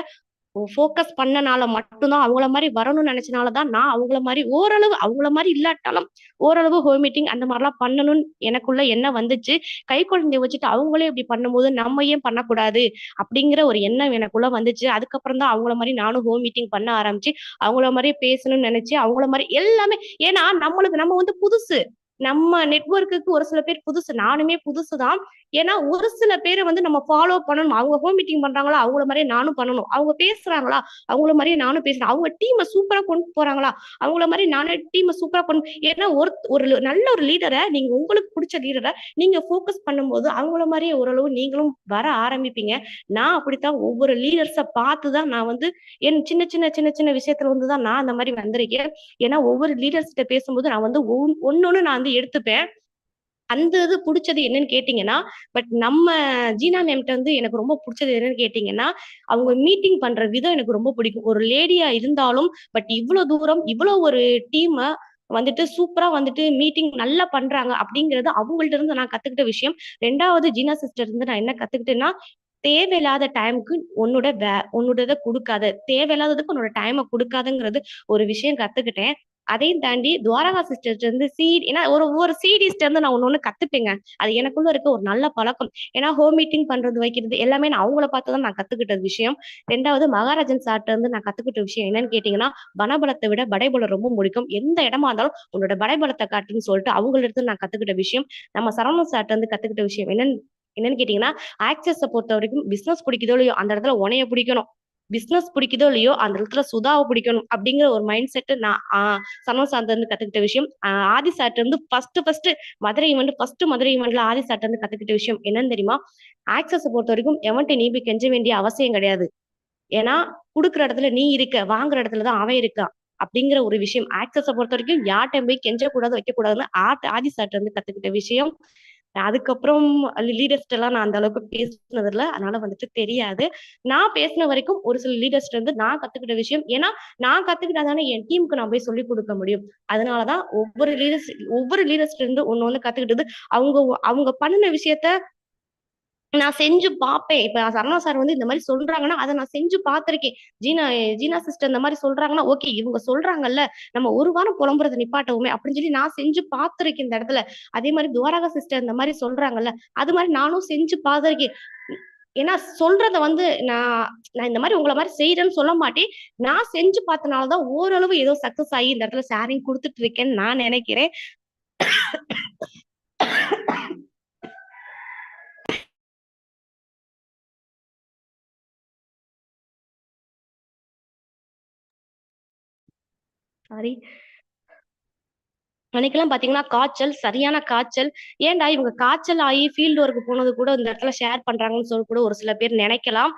ஃபோக்கஸ் பண்ணனால மட்டும் தான் அவங்கள மாரி வரணும்னு நெனச்சனால தான் நான் அவங்கள மாரி ஓரளவு அவங்கள மாரி இல்லாட்டாலும், ஓரளவு ஹோம் மீட்டிங் அந்த மாரிலாம் பண்ணணும்னு எனக்குள்ள எண்ணம் வந்துச்சு. கைக்குழந்தைய வச்சுட்டு அவங்களே இப்படி பண்ணும்போது நம்ம ஏன் பண்ணக்கூடாது? அப்படிங்கிற ஒரு எண்ணம் எனக்குள்ள வந்துச்சு. அதுக்கப்புறம் தான் அவங்கள மாரி நானும் ஹோம் மீட்டிங் பண்ண ஆரம்பிச்சு, அவங்கள மாரியே பேசணும்னு நெனச்சு, அவங்கள மாரி எல்லாமே ஏன்னா நம்ம வந்து புதுசு. நம்ம நெட்வொர்க்குக்கு ஒரு சில பேர் புதுசு, நானுமே புதுசுதான். ஏன்னா ஒரு சில பேரை வந்து நம்ம ஃபாலோ பண்ணணும். அவங்க ஹோம் மீட்டிங் பண்றாங்களா, அவங்கள மாதிரியே நானும் பண்ணணும். அவங்க பேசுறாங்களா, அவங்கள மாதிரியே நானும் பேசுறேன். அவங்க டீமை சூப்பரா கொண்டு போறாங்களா, அவங்கள மாதிரி நானே டீமை சூப்பரா கொண்டு. ஏன்னா ஒரு நல்ல ஒரு லீடரை, நீங்க உங்களுக்கு பிடிச்ச லீடரை நீங்க ஃபோக்கஸ் பண்ணும்போது அவங்கள மாதிரியே ஓரளவு நீங்களும் வர ஆரம்பிப்பீங்க. நான் அப்படித்தான் ஒவ்வொரு லீடர்ஸை பார்த்துதான் நான் வந்து என் சின்ன சின்ன சின்ன சின்ன விஷயத்துல வந்துதான் நான் அந்த மாதிரி வந்திருக்கேன். ஏன்னா ஒவ்வொரு லீடர்ஸ் கிட்ட பேசும்போது நான் வந்து ஒன்னொன்னு நான் வந்து எடுத்துப்பேன். அந்த இது புடிச்சது என்னன்னு கேட்டீங்கன்னா, பட் நம்ம ஜீனா மேம்ட்ட வந்து எனக்கு ரொம்ப புடிச்சது என்னன்னு கேட்டீங்கன்னா, அவங்க மீட்டிங் பண்ற விதம் எனக்கு ரொம்ப பிடிக்கும். ஒரு லேடியா இருந்தாலும், பட் இவ்ளோ தூரம், இவ்ளோ ஒரு டீம வந்துட்டு சூப்பரா வந்துட்டு மீட்டிங் நல்லா பண்றாங்க அப்படிங்கிறது அவங்கள்ட்ட இருந்து நான் கத்துக்கிட்ட விஷயம். 2வது ஜீனா சிஸ்டர் இருந்து நான் என்ன கத்துக்கிட்டேன்னா, தேவையில்லாத டைம்க்கு உன்னோடத குடுக்காத. தேவையில்லாததுக்கு உன்னோட டைம குடுக்காதங்கிறது ஒரு விஷயம் கத்துக்கிட்டேன். அதையும் தாண்டி துவாரகா சிஸ்டர்ட்ட இருந்து ஏன்னா ஒரு சீடீஸ்ட்ட இருந்து நான் ஒண்ணு கத்துப்பேங்க. அது எனக்குள்ள இருக்க ஒரு நல்ல பழக்கம். ஏன்னா ஹோம் மீட்டிங் பண்றது, வைக்கிறது எல்லாமே நான் அவங்கள பார்த்து தான் நான் கத்துக்கிட்ட விஷயம். 2வது மகாராஜன் சார்ட்ட இருந்து நான் கத்துக்கிட்ட விஷயம் என்னன்னு கேட்டீங்கன்னா, பணபலத்தை விட படைபலம் ரொம்ப முக்கியம். எந்த இடமா இருந்தாலும் உன்னோட படைபலத்தை காட்டுன்னு சொல்லிட்டு அவங்கள்ட்ட இருந்து நான் கத்துக்கிட்ட விஷயம். நம்ம சரவணன் சார்ட்ட இருந்து கத்துக்கிட்ட விஷயம் என்னன்னு என்னன்னு கேட்டீங்கன்னா, ஆக்சஸ பொறுத்தவரைக்கும் பிசினஸ் பிடிக்குதோ இல்லையோ, அந்த இடத்துல உன்னைய பிடிக்கணும். பிசினஸ் பிடிக்குதோ இல்லையோ, அந்த இடத்துல சுதாவை பிடிக்கணும் அப்படிங்கிற ஒரு மைண்ட் செட் நான் சரவணன் சார்ட்ட இருந்து கத்துக்கிட்ட விஷயம். ஆதி சார்ட்ட இருந்து ஃபர்ஸ்ட் மதுரை ஈவென்ட்ல ஆதி சார்ட்ட இருந்து கத்துக்கிட்ட விஷயம் என்னன்னு தெரியுமா? ஆக்சஸ பொறுத்தவரைக்கும் எவன்ட்ட நீ போய் கெஞ்ச வேண்டிய அவசியம் கிடையாது. ஏன்னா குடுக்குற இடத்துல நீ இருக்க, வாங்குற இடத்துல தான் அவன் இருக்கான். அப்படிங்கிற ஒரு விஷயம். ஆக்சஸ பொறுத்தவரைக்கும் யார்ட்டயும் போய் கெஞ்சக்கூடாது, வைக்கக்கூடாதுன்னு ஆதி சார்ட்ட இருந்து கத்துக்கிட்ட விஷயம். அதுக்கப்புறம் லீடர்ஸ்ட்ட எல்லாம் நான் அந்த அளவுக்கு பேசினது இல்ல. அதனால வந்துட்டு தெரியாது. நான் பேசின வரைக்கும் ஒரு சில லீடர்ஸ்ட்ட இருந்து நான் கத்துக்கிட்ட விஷயம். ஏன்னா, நான் கத்துக்கிட்டா தானே என் டீமுக்கு நான் போய் சொல்லிக் குடுக்க முடியும். அதனாலதான் ஒவ்வொரு லீடர்ஸ்ட்ட இருந்து ஒண்ணு ஒண்ணு கத்துக்கிட்டது. அவங்க அவங்க பண்ணுன விஷயத்த நான் செஞ்சு பார்ப்பேன். இப்ப சரவணா சார் வந்து இந்த மாரி சொல்றாங்கன்னா, அத நான் செஞ்சு பார்த்திருக்கேன். ஜீனா ஜீனா சிஸ்டர் இந்த மாரி சொல்றாங்கன்னா, ஓகே இவங்க சொல்றாங்கல்ல, நம்ம ஒரு வாரம் புலம்புறத நிப்பாட்டுவோமே அப்படின்னு சொல்லி நான் செஞ்சு பார்த்திருக்கேன் இந்த இடத்துல. அதே மாரி துவாரகா சிஸ்டர் இந்த மாரி சொல்றாங்கல்ல, அது மாரி நானும் செஞ்சு பார்த்திருக்கேன். ஏன்னா சொல்றத வந்து நான் நான் இந்த மாரி உங்கள மாரி செய்றேன்னு சொல்ல மாட்டேன். நான் செஞ்சு பார்த்தனால தான் ஓரளவு ஏதோ சக்சஸ் ஆகி இந்த இடத்துல ஷேரிங் குடுத்துட்டு இருக்கேன்னு நான் நெனைக்கிறேன். சாரி. அன்னைக்கெல்லாம் பாத்தீங்கன்னா காய்ச்சல், சரியான காய்ச்சல். ஏன்டா இவங்க காய்ச்சல் ஆயி ஃபீல்ட் ஒர்க் போனது கூட இந்த இடத்துல ஷேர் பண்றாங்கன்னு சொல்லி கூட ஒரு சில பேர் நினைக்கலாம்.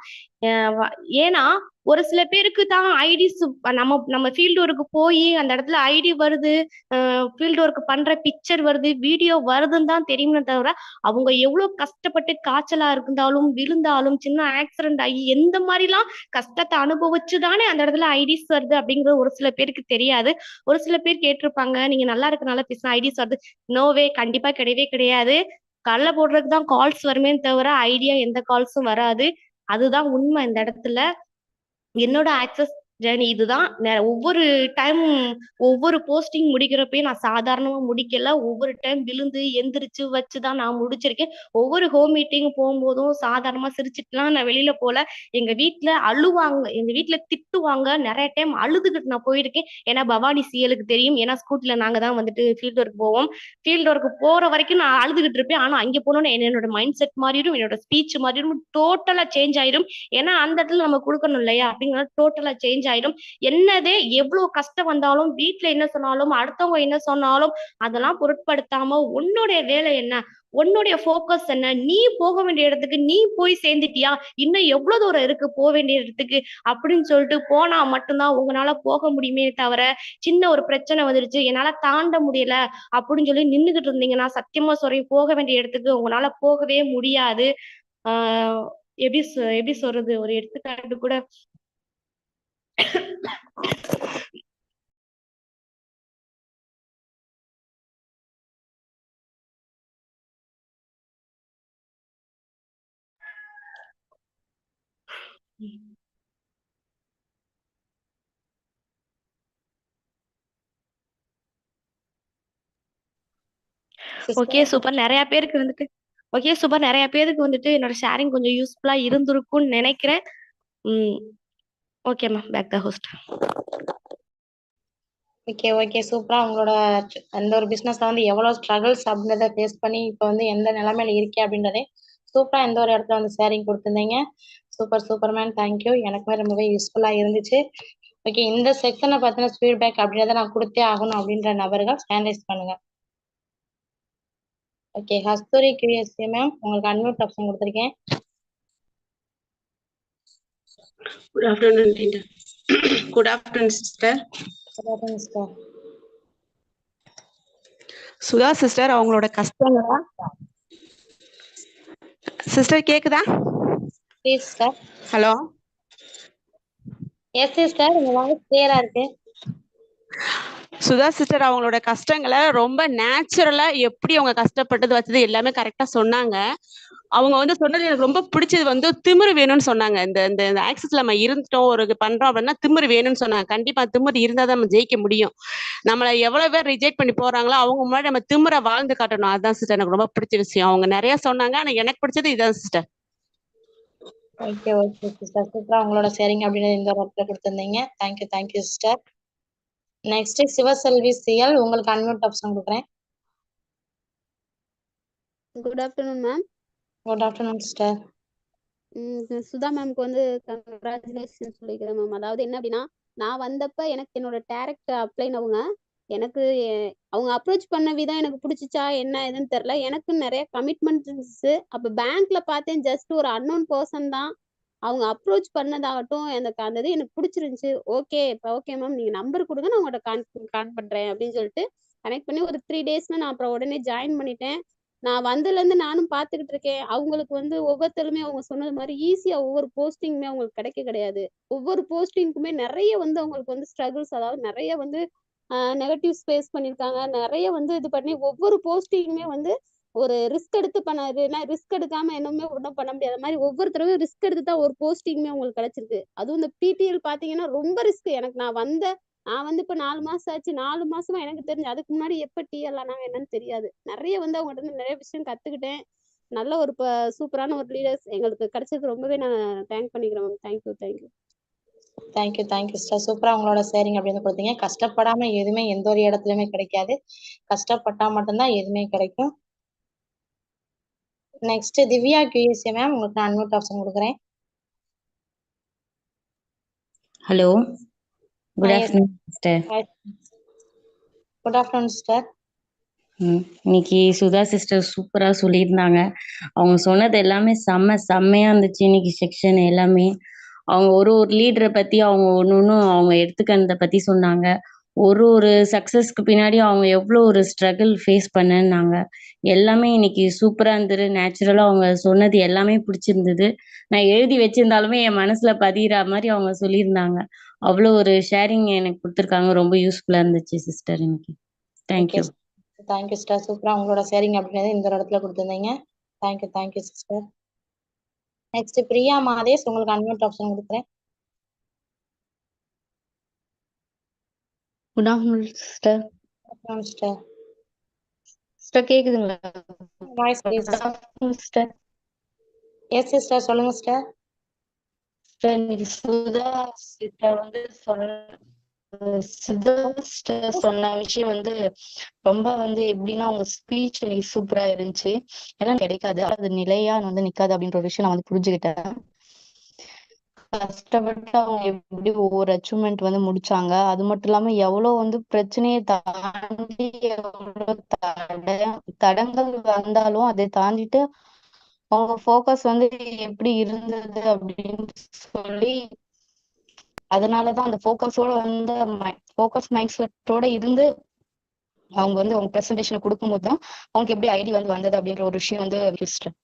அ வ ஏன்னா, ஒரு சில பேருக்கு தான் ஐடிஸ் நம்ம நம்ம ஃபீல்ட் ஒர்க் போயி அந்த இடத்துல ஐடி வருது, ஃபீல்ட் ஒர்க் பண்ற பிக்சர் வருது, வீடியோ வருதுன்னு தான் தெரியுமே தவிர, அவங்க எவ்ளோ கஷ்டப்பட்டு காய்ச்சலா இருந்தாலும், விழுந்தாலும், சின்ன ஆக்சிடென்ட் ஆகி எந்த மாரிலாம் கஷ்டத்த அனுபவிச்சு தானே அந்த இடத்துல ஐடிஸ் வருது அப்படிங்கிறது ஒரு சில பேருக்கு தெரியாது. ஒரு சில பேர் கேட்டிருப்பாங்க, நீங்க நல்லா இருக்கனால பேசினா ஐடிஸ் வருது. நோ வே, கண்டிப்பா கிடையவே கிடையாது. கடல போடுறதுக்கு தான் கால்ஸ் வருமே தவிர, ஐடியா எந்த கால்ஸும் வராது. அதுதான் உண்மை இந்த இடத்துல. என்னோட ஆக்சஸ் ஜர்னி இதுதான். ஒவ்வொரு டைம் ஒவ்வொரு போஸ்டிங் முடிக்கிறப்பயும் நான் சாதாரணமா முடிக்கல. ஒவ்வொரு டைம் விழுந்து, எந்திரிச்சு வச்சு தான் நான் முடிச்சிருக்கேன். ஒவ்வொரு ஹோம் மீட்டிங் போம்போதும் சாதாரணமா சிரிச்சுட்டுலாம் நான் வெளியில போல. எங்க வீட்ல அழுவாங்க. எங்க வீட்ல திட்டுவாங்க. நெறைய டைம் அழுதுகிட்டு நான் போயிருக்கேன். ஏன்னா பவானி சிஎலுக்கு தெரியும். ஏன்னா ஸ்கூட்டில நாங்க தான் வந்துட்டு ஃபீல்ட் ஒர்க் போவோம். ஃபீல்ட் ஒர்க் போற வரைக்கும் நான் அழுதுகிட்டு இருப்பேன். ஆனா அங்க போனோனே என்னோட மைண்ட் செட் மாறிடும். என்னோட ஸ்பீச் மாறிடும். டோட்டலா சேஞ்ச் ஆயிரும். ஏன்னா அந்த இடத்துல நம்ம குடுக்கணும் இல்லையா? அப்படிங்கிறனால டோட்டலா சேஞ்ச் ஆயிடும். என்னதே எவ்வளவு கஷ்டம் வந்தாலும், வீட்ல என்ன சொன்னாலும், அடுத்தவங்க என்ன சொன்னாலும், அதெல்லாம் பொருட்படுத்தாம உன்னுடைய வேலை என்ன? உன்னுடைய ஃபோக்கஸ் என்ன? நீ போக வேண்டிய இடத்துக்கு நீ போய் சேர்ந்துட்டியா? இன்னும் எவ்வளவு தூரம் இருக்கு வேண்டிய இடத்துக்கு? அப்படின்னு சொல்லிட்டு போனா மட்டும் தான் உங்கனால போக முடியுமே தவிர, சின்ன ஒரு பிரச்சனை வந்துருச்சு, என்னால தாண்ட முடியல அப்படின்னு சொல்லி நின்னுகிட்டு இருந்தீங்கன்னா, சத்தியமா சொல்றேன் போக வேண்டிய இடத்துக்கு உங்கனால போகவே முடியாது. ஆ எப்படி சொல்றது? ஒரு எடுத்துக்காட்டு கூட ஓகே சிஸ்டர் சூப்பர். நெறைய பேருக்கு வந்துட்டு என்னோட ஷேரிங் கொஞ்சம் யூஸ்ஃபுல்லா இருந்திருக்கும்னு நெனைக்கிறேன். ம். Okay ma'am. Back the host. Okay, okay. சூப்பரா உங்களோட அந்த ஒரு பிசினஸ்ல வந்து எவ்வளோ ஸ்ட்ரகிள்ஸ் அப்படின்றத ஃபேஸ் பண்ணி இப்ப வந்து எந்த நிலைமையில இருக்கேன் அப்படின்றதே சூப்பரா இந்த ஒரு இடத்துல வந்து ஷேரிங் குடுத்திருந்தீங்க. Super, super ma'am. Thank you. எனக்குமே ரொம்பவே யூஸ்ஃபுல்லா இருந்துச்சு. ஓகே. இந்த செக்ஷன பத்தின ஃபீட்பேக் அப்படின்றத நான் குடுத்தே ஆகணும் அப்படின்ற நபர்கள் ஹேண்ட் ரைஸ் பண்ணுங்க. ஓகே. கஸ்தூரி கியூஎஸ்ஏ மேம் உங்களுக்கு அன்மியூட் ஆப்ஷன் குடுத்துருக்கேன். Good afternoon, Linda. Good afternoon, sister. Good afternoon sister. Sudha sister அவங்களோட கஷ்டங்களா சிஸ்டர் கேக்குதா? Please sister. Hello. Yes sister. உங்க வாய்ஸ் கிளியரா இருக்கு. சுதா சிஸ்டர் அவங்களோட கஷ்டங்களை ரொம்ப நேச்சுரலா எப்படி அவங்க கஷ்டப்பட்டது வச்சது எல்லாமே கரெக்டா சொன்னாங்க. அவங்க வந்து சொன்னது எனக்கு ரொம்ப பிடிச்சது வந்து திமிரு வேணும்னு சொன்னாங்க. இந்த இந்த ஆக்சஸ்ல நம்ம இருந்துட்டோம் ஒரு இது பண்றோம் அப்படின்னா திமிரு வேணும்னு சொன்னாங்க. கண்டிப்பா திமிரு இருந்தா தான் நம்ம ஜெயிக்க முடியும். நம்மள எவ்வளவு பேர் ரிஜெக்ட் பண்ணி போறாங்களோ அவங்க முன்னாடி நம்ம திமிரை வாழ்ந்து காட்டணும். அதுதான் சிஸ்டர் எனக்கு ரொம்ப பிடிச்ச விஷயம். அவங்க நிறைய சொன்னாங்க ஆனா எனக்கு பிடிச்சது இதான் சிஸ்டர். Okay, okay sister. சூப்பரா உங்களோட ஷேரிங் அப்படின்னு இந்த ஒரு இடத்துல குடுத்திருந்தீங்க. Thank you, thank you sister. Next Sivaselvi CL உங்களுக்கு அன்மியூட் ஆப்ஷன் குடுக்குறேன். Good afternoon ma'am. Good afternoon sister. Sudha மேம்க்கு வந்து கங்க்ராச்சுலேஷன் சொல்லிக்கிறேன் மேம். அதாவது என்ன அப்படின்னா, நான் வந்தப்ப எனக்கு என்னோட டைரக்ட் அப்ளைன் அவங்க எனக்கு அவங்க அப்ரோச் பண்ண விதம் எனக்கு பிடிச்சிச்சா என்ன ஏதுன்னு தெரியல. எனக்கு நிறைய கமிட்மெண்ட் இருந்துச்சு. அப்ப பேங்க்ல பார்த்தேன் ஜஸ்ட் ஒரு அன்னோன் பர்சன் தான். அவங்க அப்ரோச் பண்ணதாகட்டும் எனக்கு அந்த இது எனக்கு பிடிச்சிருந்துச்சு. ஓகே இப்போ ஓகே மேம் நீங்க நம்பர் கொடுங்க நான் உங்கள்கிட்ட கான் பண்றேன் அப்படின்னு சொல்லிட்டு கனெக்ட் பண்ணி ஒரு 3 டேஸ்ல நான் அப்புறம் உடனே ஜாயின் பண்ணிட்டேன். நான் வந்ததுலேருந்து நானும் பார்த்துக்கிட்டு இருக்கேன். அவங்களுக்கு வந்து ஒவ்வொருத்தருமே அவங்க சொன்னது மாதிரி ஈஸியா ஒவ்வொரு போஸ்டிங்குமே அவங்களுக்கு கிடையாது. ஒவ்வொரு போஸ்டிங்க்குமே நிறைய வந்து அவங்களுக்கு வந்து ஸ்ட்ரகிள்ஸ், அதாவது நிறைய வந்து நெகட்டிவ்ஸ் ஃபேஸ் பண்ணியிருக்காங்க. நிறைய வந்து இது பண்ணி ஒவ்வொரு போஸ்டிங்குமே வந்து ஒரு ரிஸ்க் எடுத்து பண்ணாது. ஏன்னா ரிஸ்க் எடுக்காம என்னமே ஒன்றும் பண்ண முடியாத மாதிரி ஒவ்வொருத்தரும் ரிஸ்க் எடுத்து தான் ஒரு போஸ்டிங்குமே உங்களுக்கு கிடைச்சிருக்கு. அதுவும் இந்த பிடிஎல் பார்த்தீங்கன்னா ரொம்ப ரிஸ்க். எனக்கு நான் வந்து இப்ப 4 மாசம் ஆச்சு. 4 மாசமா எனக்கு தெரிஞ்சு அதுக்கு முன்னாடி எப்ப டிஎல் ஆனாங்க என்னன்னு தெரியாது. நிறைய வந்து அவங்ககிட்ட இருந்து நிறைய விஷயம் கத்துக்கிட்டேன். நல்ல ஒரு சூப்பரான ஒரு லீடர்ஸ் எங்களுக்கு கிடைச்சது ரொம்பவே நான் தேங்க் பண்ணிக்கிறேன் ma'am. Thank you, thank you. Thank you, thank you sister. சூப்பரா உங்களோட ஷேரிங் அப்படின்னு கொடுத்தீங்க. கஷ்டப்படாம எதுவுமே எந்த ஒரு இடத்துலயுமே கிடைக்காது. கஷ்டப்பட்டா மட்டும்தான் எதுவுமே கிடைக்கும். நெக்ஸ்ட் திவ்யா கியூஎஸ்ஏ மேம் உங்களுக்கு நான் அன்மியூட் ஆப்ஷன் கொடுக்குறேன். Hello. Good afternoon sister. Good afternoon sister. இன்னைக்கு சுதா சிஸ்டர் சூப்பரா சொல்லியிருந்தாங்க. அவங்க சொன்னது எல்லாமே செம்மையா இருந்துச்சு. இன்னைக்கு செக்ஷன் எல்லாமே அவங்க ஒரு லீடரை பத்தி அவங்க ஒன்னும் அவங்க எடுத்துக்கிறத பத்தி சொன்னாங்க. ஒரு சக்சஸ்க்கு பின்னாடி அவங்க எவ்வளோ ஒரு ஸ்ட்ரகிள் ஃபேஸ் பண்ணாங்க. எல்லாமே இன்னைக்கு சூப்பரா இருந்தது. நேச்சுரலா அவங்க சொன்னது எல்லாமே பிடிச்சிருந்தது. நான் எழுதி வச்சிருந்தாலுமே என் மனசுல பதிகிற மாதிரி அவங்க சொல்லியிருந்தாங்க. அவ்வளோ ஒரு ஷேரிங் எனக்கு கொடுத்துருக்காங்க. ரொம்ப யூஸ்ஃபுல்லா இருந்துச்சு சிஸ்டர் இன்னைக்கு. தேங்க்யூ. Thank you sister. சூப்பரா உங்களோட ஷேரிங் அப்படின்றது இந்த இடத்துல கொடுத்துருந்தீங்க. Thank you, thank you sister. Next Priya Mathesh உங்களுக்கு அன்மியூட் ஆப்ஷன் கொடுக்குறேன். Good afternoon sister. Sister sister கேக்குதுங்களா? Voice please. Good afternoon sister. Yes sister சொல்லுங்க சிஸ்டர். சிஸ்டர் இன்னைக்கு சுதா சிஸ்டர் வந்து சொன்ன விஷயம் வந்து ரொம்ப வந்து எப்படின்னா அவங்க ஸ்பீச் இன்னைக்கு சூப்பரா இருந்துச்சு. ஏன்னா கிடைக்காது, அது நிலையா வந்து நிக்காது அப்படின்ற ஒரு விஷயம் நான் வந்து புரிஞ்சுக்கிட்டேன். கஷ்டப்பட்டு அவங்க எப்படி ஒவ்வொரு அச்சீவ்மெண்ட் வந்து முடிச்சாங்க. அது மட்டும் இல்லாம எவ்வளவு வந்து பிரச்சனையை தாண்டி எவ்வளவு தடங்கள் வந்தாலும் அதை தாண்டிட்டு அவங்க ஃபோக்கஸ் வந்து எப்படி இருந்தது அப்படின்னு சொல்லி, அதனாலதான் அந்த ஃபோக்கஸோட வந்து ஃபோக்கஸ் மைண்ட் செட்டோட இருந்து அவங்க வந்து அவங்க பிரசன்டேஷனை கொடுக்கும்போது தான் அவங்களுக்கு எப்படி ஐடி வந்து வந்தது அப்படின்ற ஒரு விஷயம் வந்து sister.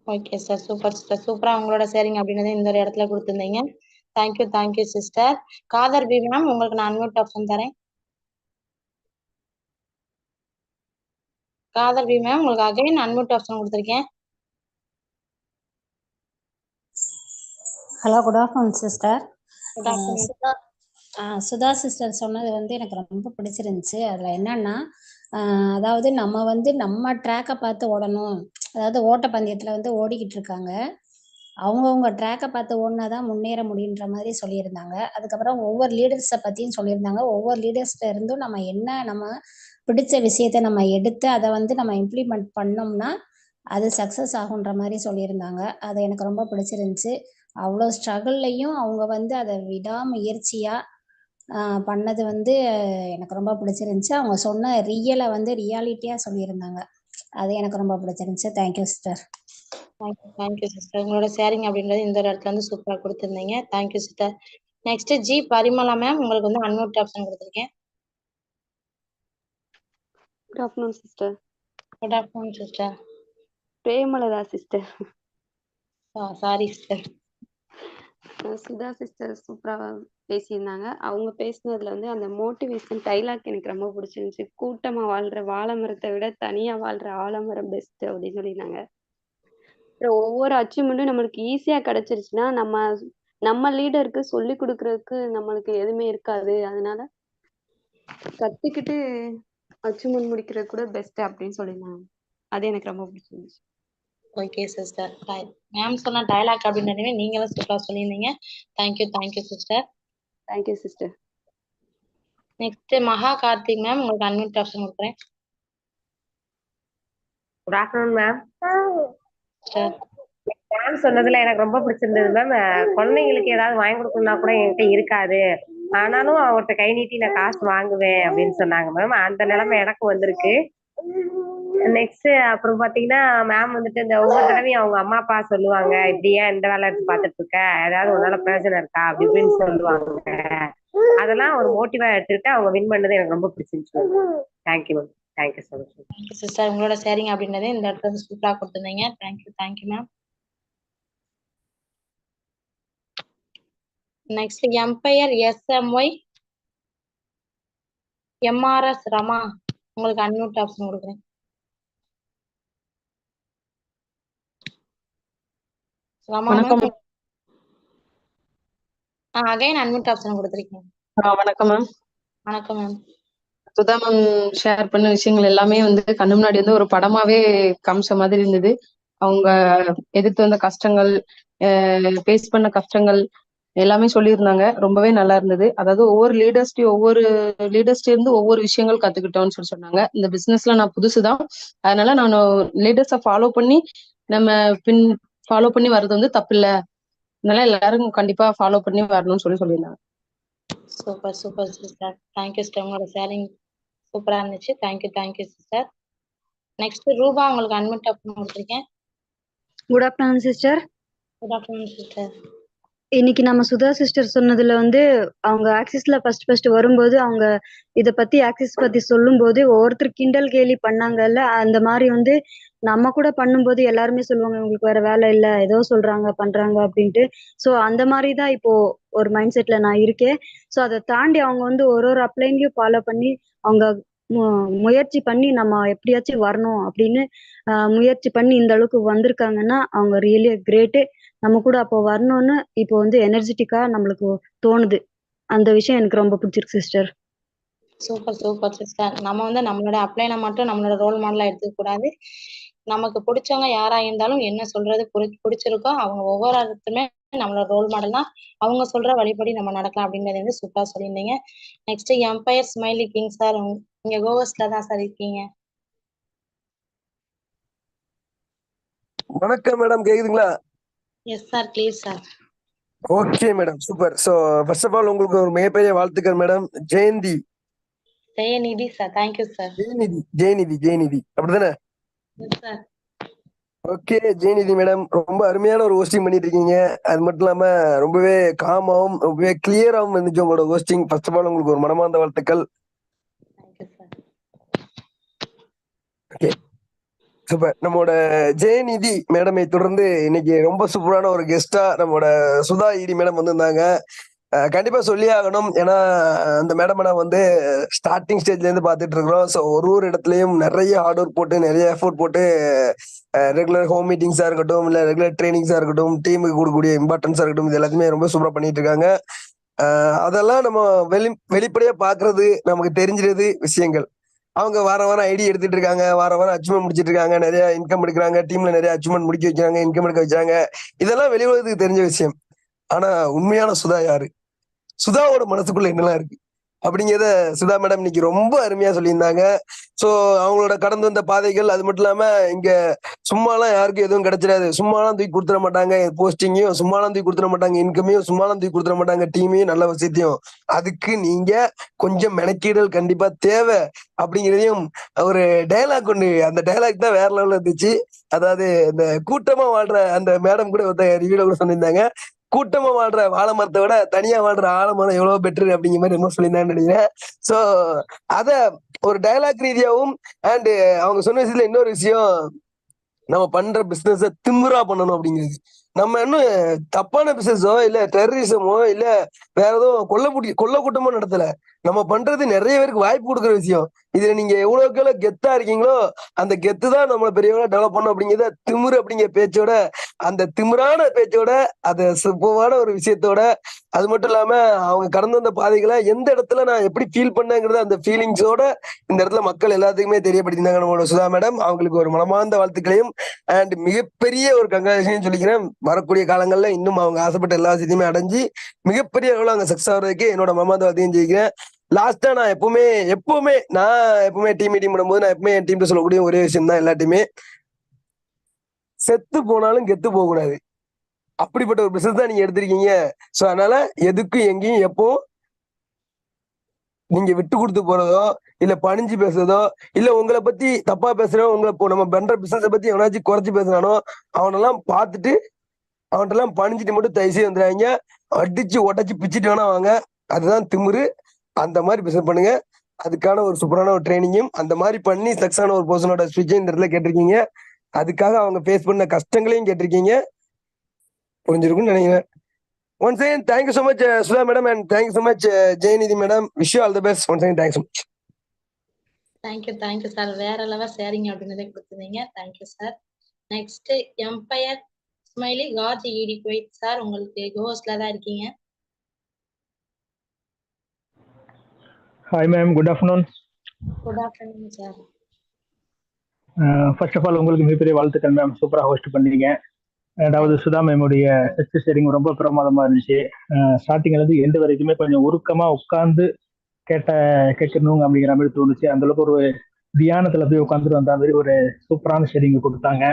Okay sir. Super sister. சூப்பரா உங்களோட ஷேரிங் அப்படின்றது இந்த ஒரு இடத்துல கொடுத்துருந்தீங்க. Thank you, thank you sister. Kadar B ma'am உங்களுக்கு நான் அன்மியூட் ஆப்ஷன் தரேன். காதர் பி மேம் உங்களுக்கு அகைன் அன்மியூட் ஆப்ஷன் கொடுத்துருக்கேன். Hello, good afternoon sister. Good afternoon. Sudha sister சொன்னது வந்து எனக்கு ரொம்ப பிடிச்சிருந்துச்சு. அதில் என்னன்னா அதாவது நம்ம வந்து நம்ம ட்ராக்கை பார்த்து ஓடணும். அதாவது ஓட்டப்பந்தயத்தில் வந்து ஓடிக்கிட்டு இருக்காங்க. அவங்கவுங்க ட்ராக்கை பார்த்து ஓடினா தான் முன்னேற முடியுன்ற மாதிரி சொல்லியிருந்தாங்க. அதுக்கப்புறம் ஒவ்வொரு லீடர்ஸை பற்றியும் சொல்லியிருந்தாங்க. ஒவ்வொரு லீடர்ஸ்கிட்ட இருந்தும் நம்ம பிடிச்ச விஷயத்த நம்ம எடுத்து அதை வந்து நம்ம இம்ப்ளிமெண்ட் பண்ணோம்னா அது சக்ஸஸ் ஆகுன்ற மாதிரி சொல்லியிருந்தாங்க. அது எனக்கு ரொம்ப பிடிச்சிருந்துச்சு. அவ்வளோ ஸ்ட்ரகிள்லையும் அவங்க வந்து அதை விடாமுயற்சியாக பண்ணது வந்து எனக்கு ரொம்ப பிடிச்சிருந்துச்சு. அவங்க சொன்ன ரியலை வந்து ரியாலிட்டியாக சொல்லியிருந்தாங்க. அது எனக்கு ரொம்ப பிடிச்சிருந்துச்சு. Thank you sister. Thank you sister. உங்களோட ஷேரிங் அப்படின்றது இந்த இடத்துல வந்து சூப்பரா கொடுத்துருந்தீங்க. Thank you sister. Next G Parimala ma'am, உங்களுக்கு வந்து அன்மியூட் ஆப்ஷன் கொடுத்துருக்கேன். Good afternoon sister. Good afternoon sister. Premalatha sister. Sorry sister. Sudha sister சூப்பராக பேசியிருந்தாங்க. அவங்க பேசினதுல வந்து அந்த மோட்டிவேஷன் டைலாக் எனக்கு ரொம்ப பிடிச்சிருந்துச்சு. கூட்டமா வாழ்ற வாழை மரத்தை விட தனியா வாழ்ற ஆலமரம் பெஸ்ட் அப்படின்னு சொல்லியிருந்தாங்க. அப்புறம் ஒவ்வொரு அச்சீவ்மெண்ட்டும் நம்மளுக்கு ஈஸியா கிடைச்சிருச்சுன்னா நம்ம லீடருக்கு சொல்லி கொடுக்கறதுக்கு நம்மளுக்கு எதுவுமே இருக்காது. அதனால கத்துக்கிட்டு அச்சீவ்மெண்ட் முடிக்கிறது கூட பெஸ்ட் அப்படின்னு சொல்லியிருந்தாங்க. அது எனக்கு ரொம்ப பிடிச்சிருந்துச்சு. Okay sister. மேம் சொன்ன டயலாக் அப்படின்றதுமே நீங்களும் சூப்பரா சொல்லியிருந்தீங்க. Thank you sister. Thank you sister. Next மகா கார்த்திக் மேம், உங்களுக்கு அன்மியூட் ஆப்ஷன் கொடுக்குறேன். Good afternoon ma'am. Sir ma'am சொன்னதுல எனக்கு ரொம்ப பிடிச்சிருந்தது மேம். குழந்தைங்களுக்கு ஏதாவது வாங்கி கொடுக்கணும்னா கூட என்கிட்ட இருக்காது, ஆனாலும் அவர்கிட்ட கை நீட்டி நான் காசு வாங்குவேன் அப்படின்னு சொன்னாங்க மேம். அந்த நிலைமை எனக்கு வந்திருக்கு. நெக்ஸ்ட் அப்புறம் பாத்தீங்கன்னா மேம் வந்துட்டு இந்த ஒவ்வொரு தடவையும் அவங்க அம்மா அப்பா சொல்லுவாங்க, இப்படியா இந்த வேலை எடுத்து பார்த்துட்டு இருக்க, ஏதாவது உன்னால பிரயோஜனம் இருக்கா அப்படி இப்படின்னு சொல்லுவாங்க. அதெல்லாம் ஒரு மோட்டிவா எடுத்துக்கிட்டு அவங்க வின் பண்ணது எனக்கு ரொம்ப பிடிச்சிருந்துச்சு. Thank you ma'am. Thank you so much. Thank you sister. உங்களோட ஷேரிங் அப்படின்றதே இந்த இடத்துல சூப்பரா கொடுத்துருந்தீங்க. Thank you ma'am. Next empire SMY MRS Rama, உங்களுக்கு அன்மியூட் ஆப்ஷன் கொடுக்குறேன். Rama ma'am, again unmute option கொடுத்துருக்கீங்க. வணக்கம் மேம். வணக்கம் மேம். சுதா மேம் ஷேர் பண்ண விஷயங்கள் எல்லாமே வந்து கண்ணு முன்னாடி வந்து ஒரு படமாவே காமிச்ச மாதிரி இருந்தது. அவங்க எதிர்த்து வந்த கஷ்டங்கள், ஃபேஸ் பண்ண கஷ்டங்கள் எல்லாமே சொல்லியிருந்தாங்க. ரொம்பவே நல்லா இருந்தது. அதாவது ஒவ்வொரு லீடர்ஸ்ட இருந்து ஒவ்வொரு விஷயங்கள் கத்துக்கிட்டோம்னு சொல்லி சொன்னாங்க. இந்த பிசினஸ்ல நான் புதுசுதான், அதனால நான் லீடர்ஸை ஃபாலோ பண்ணி வர்றது வந்து தப்பு இல்லை, அதனால எல்லாரும் கண்டிப்பா ஃபாலோ பண்ணி வரணும்னு சொல்லியிருந்தாங்க. Super sister. Thank you sister. உங்களோட ஷேரிங் சூப்பரா இருந்துச்சு. Thank you sister. நெக்ஸ்ட் ரூபா, உங்களுக்கு அன்மியூட் ஆப்ஷன் கொடுத்துருக்கேன். Good afternoon sister. Good afternoon sister. இன்னைக்கு நம்ம சுதா சிஸ்டர் சொன்னதுல வந்து அவங்க ஆக்சிஸ்ல ஃபர்ஸ்ட் வரும்போது அவங்க இத பத்தி ஆக்சிஸ் பத்தி சொல்லும் போது ஒவ்வொருத்தர் கிண்டல் கேலி பண்ணாங்கல்ல, அந்த மாதிரி வந்து நம்ம கூட பண்ணும்போது எல்லாருமே சொல்லுவாங்க உங்களுக்கு வேற வேலை இல்ல, ஏதோ சொல்றாங்க பண்றாங்க அப்படின்ட்டு. ஸோ அந்த மாதிரிதான் இப்போ ஒரு மைண்ட் செட்ல நான் இருக்கேன். ஸோ அதை தாண்டி அவங்க வந்து ஒரு அப்ளைன்லயும் ஃபாலோ பண்ணி அவங்க முயற்சி பண்ணி நம்ம எப்படியாச்சும் வரணும் அப்படின்னு முயற்சி பண்ணி இந்த அளவுக்கு வந்திருக்காங்கன்னா அவங்க ரியலி கிரேட்டு. நம்ம கூட அப்போ வரணும்னு இப்போ வந்து எனர்ஜெட்டிக்கா நம்மளுக்கு தோணுது. அந்த விஷயம் எனக்கு ரொம்ப பிடிச்சிருக்கு சிஸ்டர். Super sister. நம்ம வந்து நம்மளோட அப்ளைனை மட்டும் நம்மளோட ரோல் மாடலா எடுத்துக்க கூடாது. நமக்கு பிடிச்சவங்க யாரா இருந்தாலும் என்ன சொல்றது பிடிச்சிருக்கோ அவங்க ஒவ்வொரு இடத்துமே நம்மளோட ரோல் மாடல் தான். அவங்க சொல்ற வழிபடி நம்ம நடக்கலாம் அப்படிங்கறது வந்து சூப்பரா சொல்லியிருந்தீங்க. Next empire smiley king sir, நீங்க கோவஸ்ட்ல தான் சார் இருக்கீங்க. வணக்கம் மேடம், கேக்குதுங்களா? Yes sir, please sir. Okay madam, super. So first of all உங்களுக்கு ஒரு மிகப்பெரிய வாழ்த்துக்கள் madam. Jayanthi sir. Thank you sir. Jayanidhi அப்படிதானே? Yes sir. Okay Jayanidhi madam, ரொம்ப அருமையான ஒரு ஹோஸ்டிங் பண்ணிட்டு இருக்கீங்க. அது மட்டும் இல்லாம ரொம்பவே காமாவும் ரொம்பவே கிளியராகவும் இருந்துச்சு உங்களோட ஹோஸ்டிங். ஃபர்ஸ்ட் ஆஃப் ஆல் உங்களுக்கு ஒரு மனமார்ந்த வாழ்த்துக்கள். Okay super. நம்மளோட ஜெயநிதி மேடமை தொடர்ந்து இன்னைக்கு ரொம்ப சூப்பரான ஒரு கெஸ்டா நம்மளோட சுதா ஈடி மேடம் வந்திருந்தாங்க. கண்டிப்பா சொல்லி ஆகணும், ஏன்னா அந்த மேடம் நான் வந்து ஸ்டார்டிங் ஸ்டேஜ்ல இருந்து பாத்துட்டு இருக்கிறோம். ஸோ ஒரு இடத்துலயும் நிறைய ஹார்ட் ஒர்க் போட்டு நிறைய எஃபோர்ட் போட்டு ரெகுலர் ஹோம் மீட்டிங்ஸா இருக்கட்டும், இல்ல ரெகுலர் ட்ரைனிங்ஸா இருக்கட்டும், டீமுக்கு கொடுக்கக்கூடிய இம்பார்ட்டன்ஸா இருக்கட்டும், இது எல்லாத்தையுமே ரொம்ப சூப்பரா பண்ணிட்டு இருக்காங்க. அதெல்லாம் நம்ம வெளிப்படையா பாக்குறது, நமக்கு தெரிஞ்சிருது விஷயங்கள். அவங்க வாரம் வாரம் ஐடி எடுத்துட்டு இருக்காங்க, வாரம் வாரம் அச்சீவ்மெண்ட் முடிச்சிட்டு இருக்காங்க, நிறைய இன்கம் எடுக்கிறாங்க, டீம்ல நிறைய அச்சீவ்மெண்ட் முடிக்க வைக்கிறாங்க, இன்கம் எடுக்க வச்சாங்க. இதெல்லாம் வெளி உலகத்துக்கு தெரிஞ்ச விஷயம். ஆனா உண்மையான சுதா யாரு, சுதாவோட மனசுக்குள்ள என்னெல்லாம் இருக்கு அப்படிங்கிறத சுதா மேடம் இன்னைக்கு ரொம்ப அருமையா சொல்லியிருந்தாங்க. ஸோ அவங்களோட கடந்து வந்த பாதைகள், அது மட்டும் இல்லாம இங்க சும்மாலாம் யாருக்கும் எதுவும் கிடைச்சிடாது. சும்மாலாம் தூக்கி கொடுத்துட மாட்டாங்க, போஸ்டிங்கையும் சும்மாலாம் தூக்கி கொடுத்துட மாட்டாங்க, இன்கமையும் சும்மாலாம் தூக்கி கொடுத்துட மாட்டாங்க, டீமையும் நல்ல விஷயத்தையும். அதுக்கு நீங்க கொஞ்சம் மெனக்கீடல் கண்டிப்பா தேவை அப்படிங்கிறதையும் ஒரு டைலாக் ஒண்ணு, அந்த டைலாக் தான் வேற லெவல்ல இருந்துச்சு. அதாவது இந்த கூட்டமா வாழ்ற அந்த மேடம் கூட ரிவியூல கூட சொல்லியிருந்தாங்க, கூட்டமா வாழ்ற வாழை மரத்தை விட தனியா வாழ்ற ஆலமரம் எவ்வளவு பெட்ரு அப்படிங்கிற மாதிரி என்ன சொல்லியிருந்தான்னு நினைக்கிறேன். சோ அத ஒரு டைலாக் ரீதியாவும் அண்ட் அவங்க சொன்ன விஷயத்துல இன்னொரு விஷயம், நம்ம பண்ற பிசினஸ திமிரா பண்ணணும் அப்படிங்கிறது. நம்ம இன்னும் தப்பான பிசினஸோ இல்ல டெரரிசமோ இல்ல வேற ஏதோ கொல்ல கூட்டமோ நடத்தல. நம்ம பண்றது நிறைய பேருக்கு வாய்ப்பு கொடுக்குற விஷயம். இதுல நீங்க எவ்வளவுக்கு எவ்வளவு கெத்தா இருக்கீங்களோ அந்த கெத்து தான் நம்மள பெரியவங்களா டெவலப் பண்ணும் அப்படிங்கிறத திமிரு அப்படிங்கிற பேச்சோட, அந்த திமிரான பேச்சோட, அது சூப்பரான ஒரு விஷயத்தோட, அது மட்டும் இல்லாம அவங்க கடந்து வந்த பாதைகளை எந்த இடத்துல நான் எப்படி ஃபீல் பண்ணேங்கிறத அந்த ஃபீலிங்ஸோட இந்த இடத்துல மக்கள் எல்லாத்துக்குமே தெரியப்படுத்தினாங்க நம்மளோட சுதா மேடம். அவங்களுக்கு ஒரு மனமார்ந்த வாழ்த்துக்களையும் அண்ட் மிகப்பெரிய ஒரு கங்க்ராச்சுலேஷன் சொல்லிக்கிறேன். வரக்கூடிய காலங்கள்ல இன்னும் அவங்க ஆசைப்பட்ட எல்லா விஷயத்தையுமே அடைஞ்சு மிகப்பெரிய அளவுல அங்க சக்சஸ் ஆகிறதுக்கு என்னோட மனமார்ந்த வாழ்த்தையும் ஜெயிக்கிறேன். லாஸ்டா நான் எப்பவுமே டீம் மீட்டிங் பண்ணும்போது நான் எப்பவுமே என் டீம் சொல்லக்கூடிய ஒரே விஷயம் தான், எல்லாத்தையுமே செத்து போனாலும் கெத்து போக கூடாது. அப்படிப்பட்ட ஒரு பிசினஸ் தான் நீங்க எடுத்திருக்கீங்க. சோ அதனால எதுக்கும் எங்கேயும் எப்போ நீங்க விட்டு கொடுத்து போறதோ இல்ல பணிஞ்சு பேசுறதோ இல்ல உங்களை பத்தி தப்பா பேசுறோம், உங்களை நம்ம பண்ற பிசினஸை பத்தி எவனாச்சும் குறைச்சு பேசுறானோ அவனெல்லாம் பார்த்துட்டு அவன்கிட்ட எல்லாம் பணிஞ்சிட்டு மட்டும் தயவுசெய்து வந்துடுறாங்க. அடிச்சு உடச்சு பிச்சுட்டு வேணா வாங்க, அதுதான் திமிரு. அந்த மாதிரி பிசினஸ் பண்ணுங்க. அதுக்கான ஒரு சூப்பரான ஒரு ட்ரைனிங்கும் அந்த மாதிரி பண்ணி சக்ஸஸ் ஆன ஒரு பர்சனோட ஸ்பீச்சையும் இந்த இடத்துல கேட்டிருக்கீங்க. அதுக்காக அவங்க ஃபேஸ் பண்ண கஷ்டங்களையும் கேட்டிருக்கீங்க. புரிஞ்சிருக்கும்னு நினைக்கிறேன். Once again thank you so much Sudha madam and thank you so much Jayanidhi madam. Wish you all the best. Once again thanks so much. Thank you sir. வேற லெவல் ஷேரிங் அப்படின்றதை கொடுத்துருந்தீங்க. Thank you sir. Next empire smiley காஜ் இடி குவைத் சார், உங்களுக்கு கோஸ்ட்ல தான் இருக்கீங்க. Hi ma'am, good afternoon. Good afternoon sir. First of all உங்களுக்கு மிகப்பெரிய வாழ்த்துக்கள் மேம், சூப்பராக ஹோஸ்ட் பண்ணீங்க. அதாவது சுதா மேமுடைய சக்ஸஸ் ஷேரிங் ரொம்ப பிரமாதமாக இருந்துச்சு. ஸ்டார்டிங்லேருந்து எண்டு வரைக்குமே கொஞ்சம் உருக்கமாக உட்காந்து கேட்கணும் அப்படிங்கிற மாதிரி தோணுச்சு. அந்தளவுக்கு ஒரு தியானத்தில் போய் உட்காந்துட்டு வந்த மாதிரி ஒரு சூப்பரான ஷேரிங் கொடுத்தாங்க.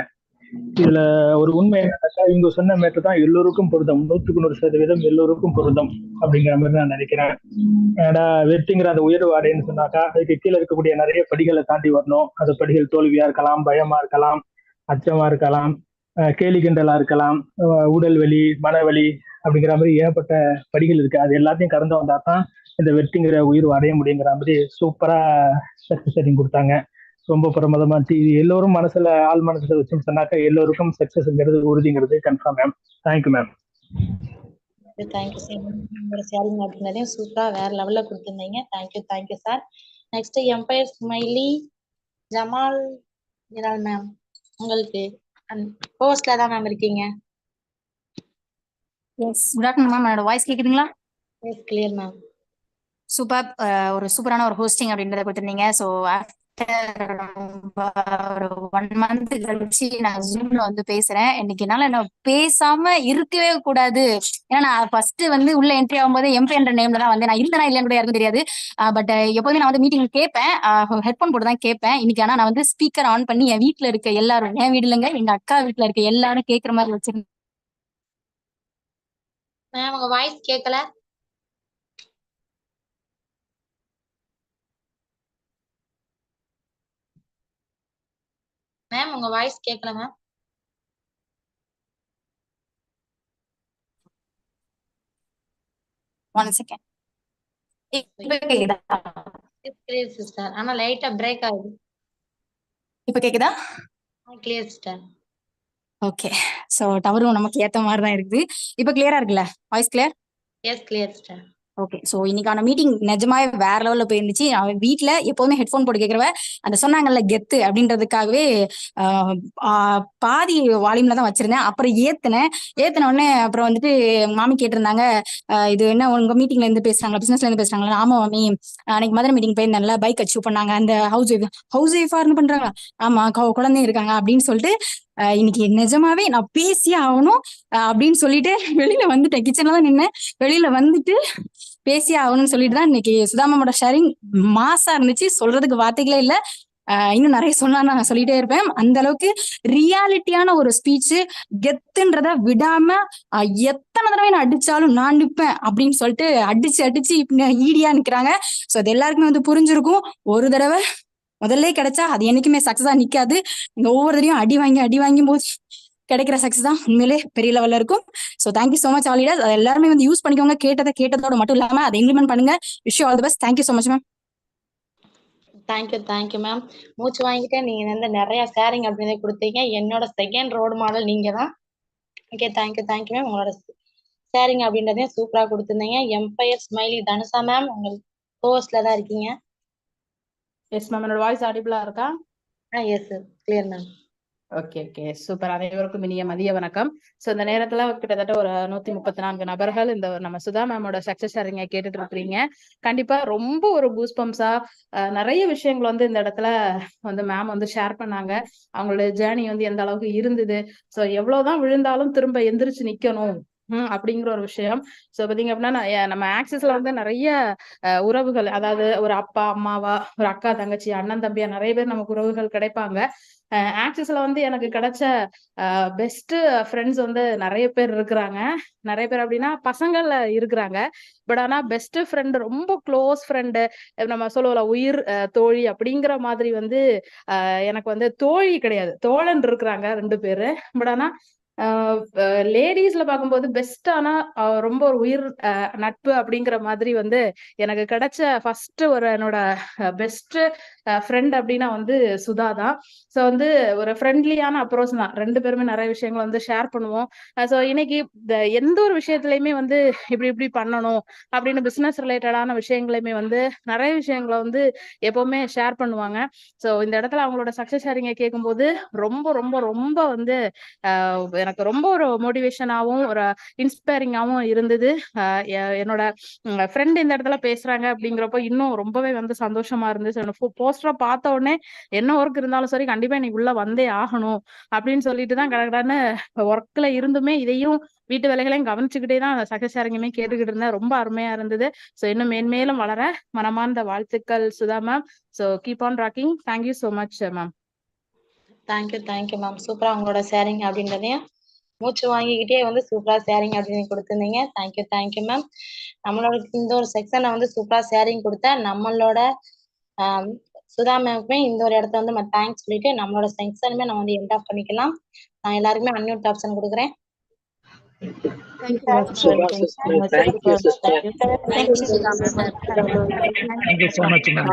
இதுல ஒரு உண்மை என்னன்னாக்கா, இவங்க சொன்ன மேட்டர் தான் எல்லோருக்கும் பொருந்தும், 100% எல்லோருக்கும் பொருந்தும் அப்படிங்கிற மாதிரி நான் நினைக்கிறேன். ஏன்னா வெற்றிங்கிற அந்த உயர்வு அடைன்னு சொன்னாக்கா அதுக்கு கீழே இருக்கக்கூடிய நிறைய படிகளை தாண்டி வரணும். அந்த படிகள் தோல்வியா இருக்கலாம், பயமா இருக்கலாம், அச்சமா இருக்கலாம், கேலி கிண்டலா இருக்கலாம், உடல் வலி, மனவலி அப்படிங்கிற மாதிரி ஏகப்பட்ட படிகள் இருக்கு. அது எல்லாத்தையும் கடந்து வந்தா தான் இந்த வெற்றிங்கிற உயர்வு அடைய முடியுங்கிற மாதிரி சூப்பரா சக்சஸ் ஷேரிங் கொடுத்தாங்க. ரொம்ப பிரமாதமா இது எல்லோரும் மனசுல ஆள் மனசுல வச்சுன்னு சொன்னாக்கா எல்லோருக்கும் சக்சஸ்ங்கிறது உறுதிங்கிறது confirm ma'am. Thank you ma'am. Thank you sir. உங்களோட ஷேரிங் அப்படின்றதையும் சூப்பரா வேற லெவல்ல கொடுத்துருந்தீங்க. Thank you sir. Next empire smiley Jamal Jalal ma'am, உங்களுக்கு ஹோஸ்ட்ல தான் மேம் இருக்கீங்க. Yes, good afternoon ma'am. என்னோட வாய்ஸ் கேக்குதுங்களா? Yes, clear ma'am. சூப்பர். ஒரு சூப்பரான ஒரு ஹோஸ்டிங் அப்படின்றத கொடுத்துருந்தீங்க. ஸோ ஒரு 1 month கழிச்சு நான் ஜூம்ல வந்து பேசுறேன். இன்னைக்கு என்னால என்ன பேசாம இருக்கவே கூடாது. ஏன்னா நான் ஃபர்ஸ்ட் வந்து உள்ள என்ட்ரி ஆகும்போது எம்பி என்ற நேம்ல தான் வந்து நான் இருந்தேனா இல்லைன்னு கூட யாருக்கும் தெரியாது. பட் எப்போதுமே நான் வந்து மீட்டிங் கேட்பேன், ஹெட்ஃபோன் போட்டு தான் கேட்பேன். இன்னைக்கு ஆனா நான் வந்து ஸ்பீக்கர் ஆன் பண்ணி என் வீட்டுல இருக்க எல்லாரும், என் வீடு இல்லைங்க எங்க அக்கா வீட்டுல இருக்க எல்லாரும் கேட்கற மாதிரி வச்சிருந்தேன். மேம் உங்க வாய்ஸ் கேட்கல. மேம் உங்க வாய்ஸ் கேட்கல ma'am. One second. Clear sister. ஆனா லைட்டா பிரேக் ஆகுது. இப்ப கேக்குதா? Clear sister. ஓகே. சோ டவரும் நமக்கு ஏத்த மாதிரி தான் இருக்குது. இப்ப கிளியரா இருக்குல்ல? Voice clear? Yes, clear sister. Okay. So இன்னைக்கான மீட்டிங் நிஜமாவே வேற லெவல்ல போயிருந்துச்சு. அவன் வீட்டில் எப்போதுமே ஹெட்ஃபோன் போட்டு கேட்குறவ அந்த சொன்னாங்கல்ல கெத்து அப்படின்றதுக்காகவே பாதி வால்யூம்ல தான் வச்சிருந்தேன். அப்புறம் ஏத்தின உடனே அப்புறம் வந்துட்டு மாமி கேட்டிருந்தாங்க, இது என்ன உங்க மீட்டிங்ல இருந்து பேசுறாங்களா, பிசினஸ்ல இருந்து பேசுறாங்களா? ஆமா மாமி, அன்னைக்கு மதுரை மீட்டிங் போயிருந்தேன்ல, பைக் அச்சீவ் பண்ணாங்க அந்த ஹவுஸ் ஒய்ஃபா பண்றாங்களா, ஆமா குழந்தைங்க இருக்காங்க அப்படின்னு சொல்லிட்டு இன்னைக்கு நிஜமாவே நான் பேசியே ஆகணும் அப்படின்னு சொல்லிட்டு வெளியில வந்துட்டேன். கிச்சன்ல தான் நின்னேன். வெளியில வந்துட்டு பேசியே ஆகணும்னு சொல்லிட்டு தான் இன்னைக்கு சுதாமாவோட ஷேரிங் மாசா இருந்துச்சு. சொல்றதுக்கு வார்த்தைகளே இல்ல. இன்னும் நிறைய சொன்னா நான் சொல்லிட்டே இருப்பேன். அந்த அளவுக்கு ரியாலிட்டியான ஒரு ஸ்பீச், கெத்துன்றத விடாம எத்தனை தடவை நான் அடிச்சாலும் நான் நிற்பேன் அப்படின்னு சொல்லிட்டு அடிச்சு ஈடியா நிக்கிறாங்க. ஸோ அது எல்லாருக்குமே வந்து புரிஞ்சிருக்கும். ஒரு தடவை முதல்ல கிடைச்சா அது என்னைக்குமே சக்சஸா நிக்காது. இந்த ஒவ்வொரு தடையும் அடி வாங்கி போது கிடைக்கிற சக்சஸ் தான் உண்மையிலே பெரிய லெவல்ல இருக்கும். So thank you so much all leaders. எல்லாருமே வந்து யூஸ் பண்ணிக்கோங்க. கேட்டதோட மட்டும் இல்லாம அதை இம்ப்ளிமெண்ட் பண்ணுங்க. Wish you all the best. Thank you so much ma'am. Thank you ma'am. மூச்சு வாங்கிட்டு நீங்க வந்து நிறைய ஷேரிங் அப்படின்னே கொடுத்தீங்க. என்னோட செகண்ட் ரோல் மாடல் நீங்க தான். Okay, thank you ma'am. உங்களோட ஷேரிங் அப்படின்றதையும் சூப்பரா கொடுத்துருந்தீங்க. எம்பயர் ஸ்மைலி தனுஷா மேம் உங்களுக்கு கோர்ஸ்ல தான் இருக்கீங்க. எஸ் மேம், என்னோட வாய்ஸ் ஆடிபிளா இருக்கா? Yes sir, clear ma'am. Okay super. அனைவருக்கும் இனிய மதிய வணக்கம். ஸோ இந்த நேரத்துல கிட்டத்தட்ட ஒரு 134 நபர்கள் இந்த நம்ம சுதா மேமோட சக்சஸ் ஷேரிங்க கேட்டுட்டு இருக்கிறீங்க. கண்டிப்பா ரொம்ப ஒரு கூஸ்பம்ஸா நிறைய விஷயங்கள் வந்து இந்த இடத்துல வந்து மேம் வந்து ஷேர் பண்ணாங்க. அவங்களோட ஜேர்னி வந்து எந்த அளவுக்கு இருந்தது, ஸோ எவ்வளவுதான் விழுந்தாலும் திரும்ப எந்திரிச்சு நிக்கணும் அப்படிங்கிற ஒரு விஷயம். சோ பாத்தீங்க அப்படின்னா நம்ம ஆக்சிஸ்ல வந்து நிறைய உறவுகள், அதாவது ஒரு அப்பா அம்மாவா, ஒரு அக்கா தங்கச்சி, அண்ணன் தம்பியா நிறைய பேர் நமக்கு உறவுகள் கிடைப்பாங்க. ஆக்சிஸ்ல வந்து எனக்கு கிடைச்ச பெஸ்ட் ஃப்ரெண்ட்ஸ் வந்து நிறைய பேர் இருக்கிறாங்க. நிறைய பேர் அப்படின்னா பசங்கள்ல இருக்கிறாங்க. பட் ஆனா பெஸ்ட் ஃப்ரெண்டு, ரொம்ப க்ளோஸ் ஃப்ரெண்டு, நம்ம சொல்லுவோம்ல உயிர் தோழி அப்படிங்கிற மாதிரி வந்து எனக்கு வந்து தோழி கிடையாது, தோழன் இருக்கிறாங்க 2 பேரு. பட் ஆனா லேடிஸ்ல பார்க்கும்போது பெஸ்டானா ரொம்ப ஒரு உயிர் நட்பு அப்படிங்கிற மாதிரி வந்து எனக்கு கிடைச்ச ஃபர்ஸ்ட் ஒரு என்னோட பெஸ்ட் ஃப்ரெண்ட் அப்படின்னா வந்து சுதா தான். ஸோ வந்து ஒரு ஃப்ரெண்ட்லியான அப்ரோச் தான். 2 பேருமே நிறைய விஷயங்கள் வந்து ஷேர் பண்ணுவோம். ஸோ இன்னைக்கு எந்த ஒரு விஷயத்துலையுமே வந்து இப்படி பண்ணணும் அப்படின்னு பிசினஸ் ரிலேட்டடான விஷயங்களையுமே வந்து நிறைய விஷயங்களை வந்து எப்பவுமே ஷேர் பண்ணுவாங்க. ஸோ இந்த இடத்துல அவங்களோட சக்சஸ் ஷேரிங்கை கேட்கும்போது ரொம்ப ரொம்ப ரொம்ப வந்து எனக்கு ரொம்ப ஒரு மோட்டிவேஷனாகவும் ஒரு இன்ஸ்பைரிங்காகவும் இருந்தது. என்னோட ஃப்ரெண்ட் இந்த இடத்துல பேசுறாங்க அப்படிங்கிறப்போ இன்னும் ரொம்பவே வந்து சந்தோஷமா இருந்துச்சு. போஸ்டரை பார்த்த உடனே என்ன ஒர்க் இருந்தாலும் சரி, கண்டிப்பா இன்னைக்கு உள்ள வந்தே ஆகணும் அப்படின்னு சொல்லிட்டு தான் கடகடான்னு ஒர்க்ல இருந்துமே இதையும் வீட்டு வேலைகளையும் கவனிச்சுக்கிட்டே தான் சக்சஸ் ஷேரிங்குமே கேட்டுக்கிட்டு இருந்தேன். ரொம்ப அருமையா இருந்தது. ஸோ இன்னும் மேன்மேலும் வளர மனமார்ந்த வாழ்த்துக்கள் Sudha ma'am. So keep on rocking. Thank you so much ma'am. Thank you ma'am. சூப்பரா உங்களோட ஷேரிங் அப்படின்றதையும் மூச்சு வாங்கிக்கிட்டே வந்து சூப்பரா ஷேரிங் அப்படின்னு கொடுத்துருந்தீங்க. Thank you ma'am. நம்மளோட இந்த ஒரு செக்ஷனை வந்து சூப்பரா ஷேரிங் கொடுத்த நம்மளோட சுதா மேமுக்குமே இந்த ஒரு இடத்த வந்து நம்ம தேங்க்ஸ் சொல்லிட்டு நம்மளோட செக்ஷனுமே நம்ம வந்து எண்ட் ஆஃப் பண்ணிக்கலாம். நான் எல்லாருக்குமே அன்மியூட் ஆப்ஷன் கொடுக்குறேன். Thank you so much, ma'am.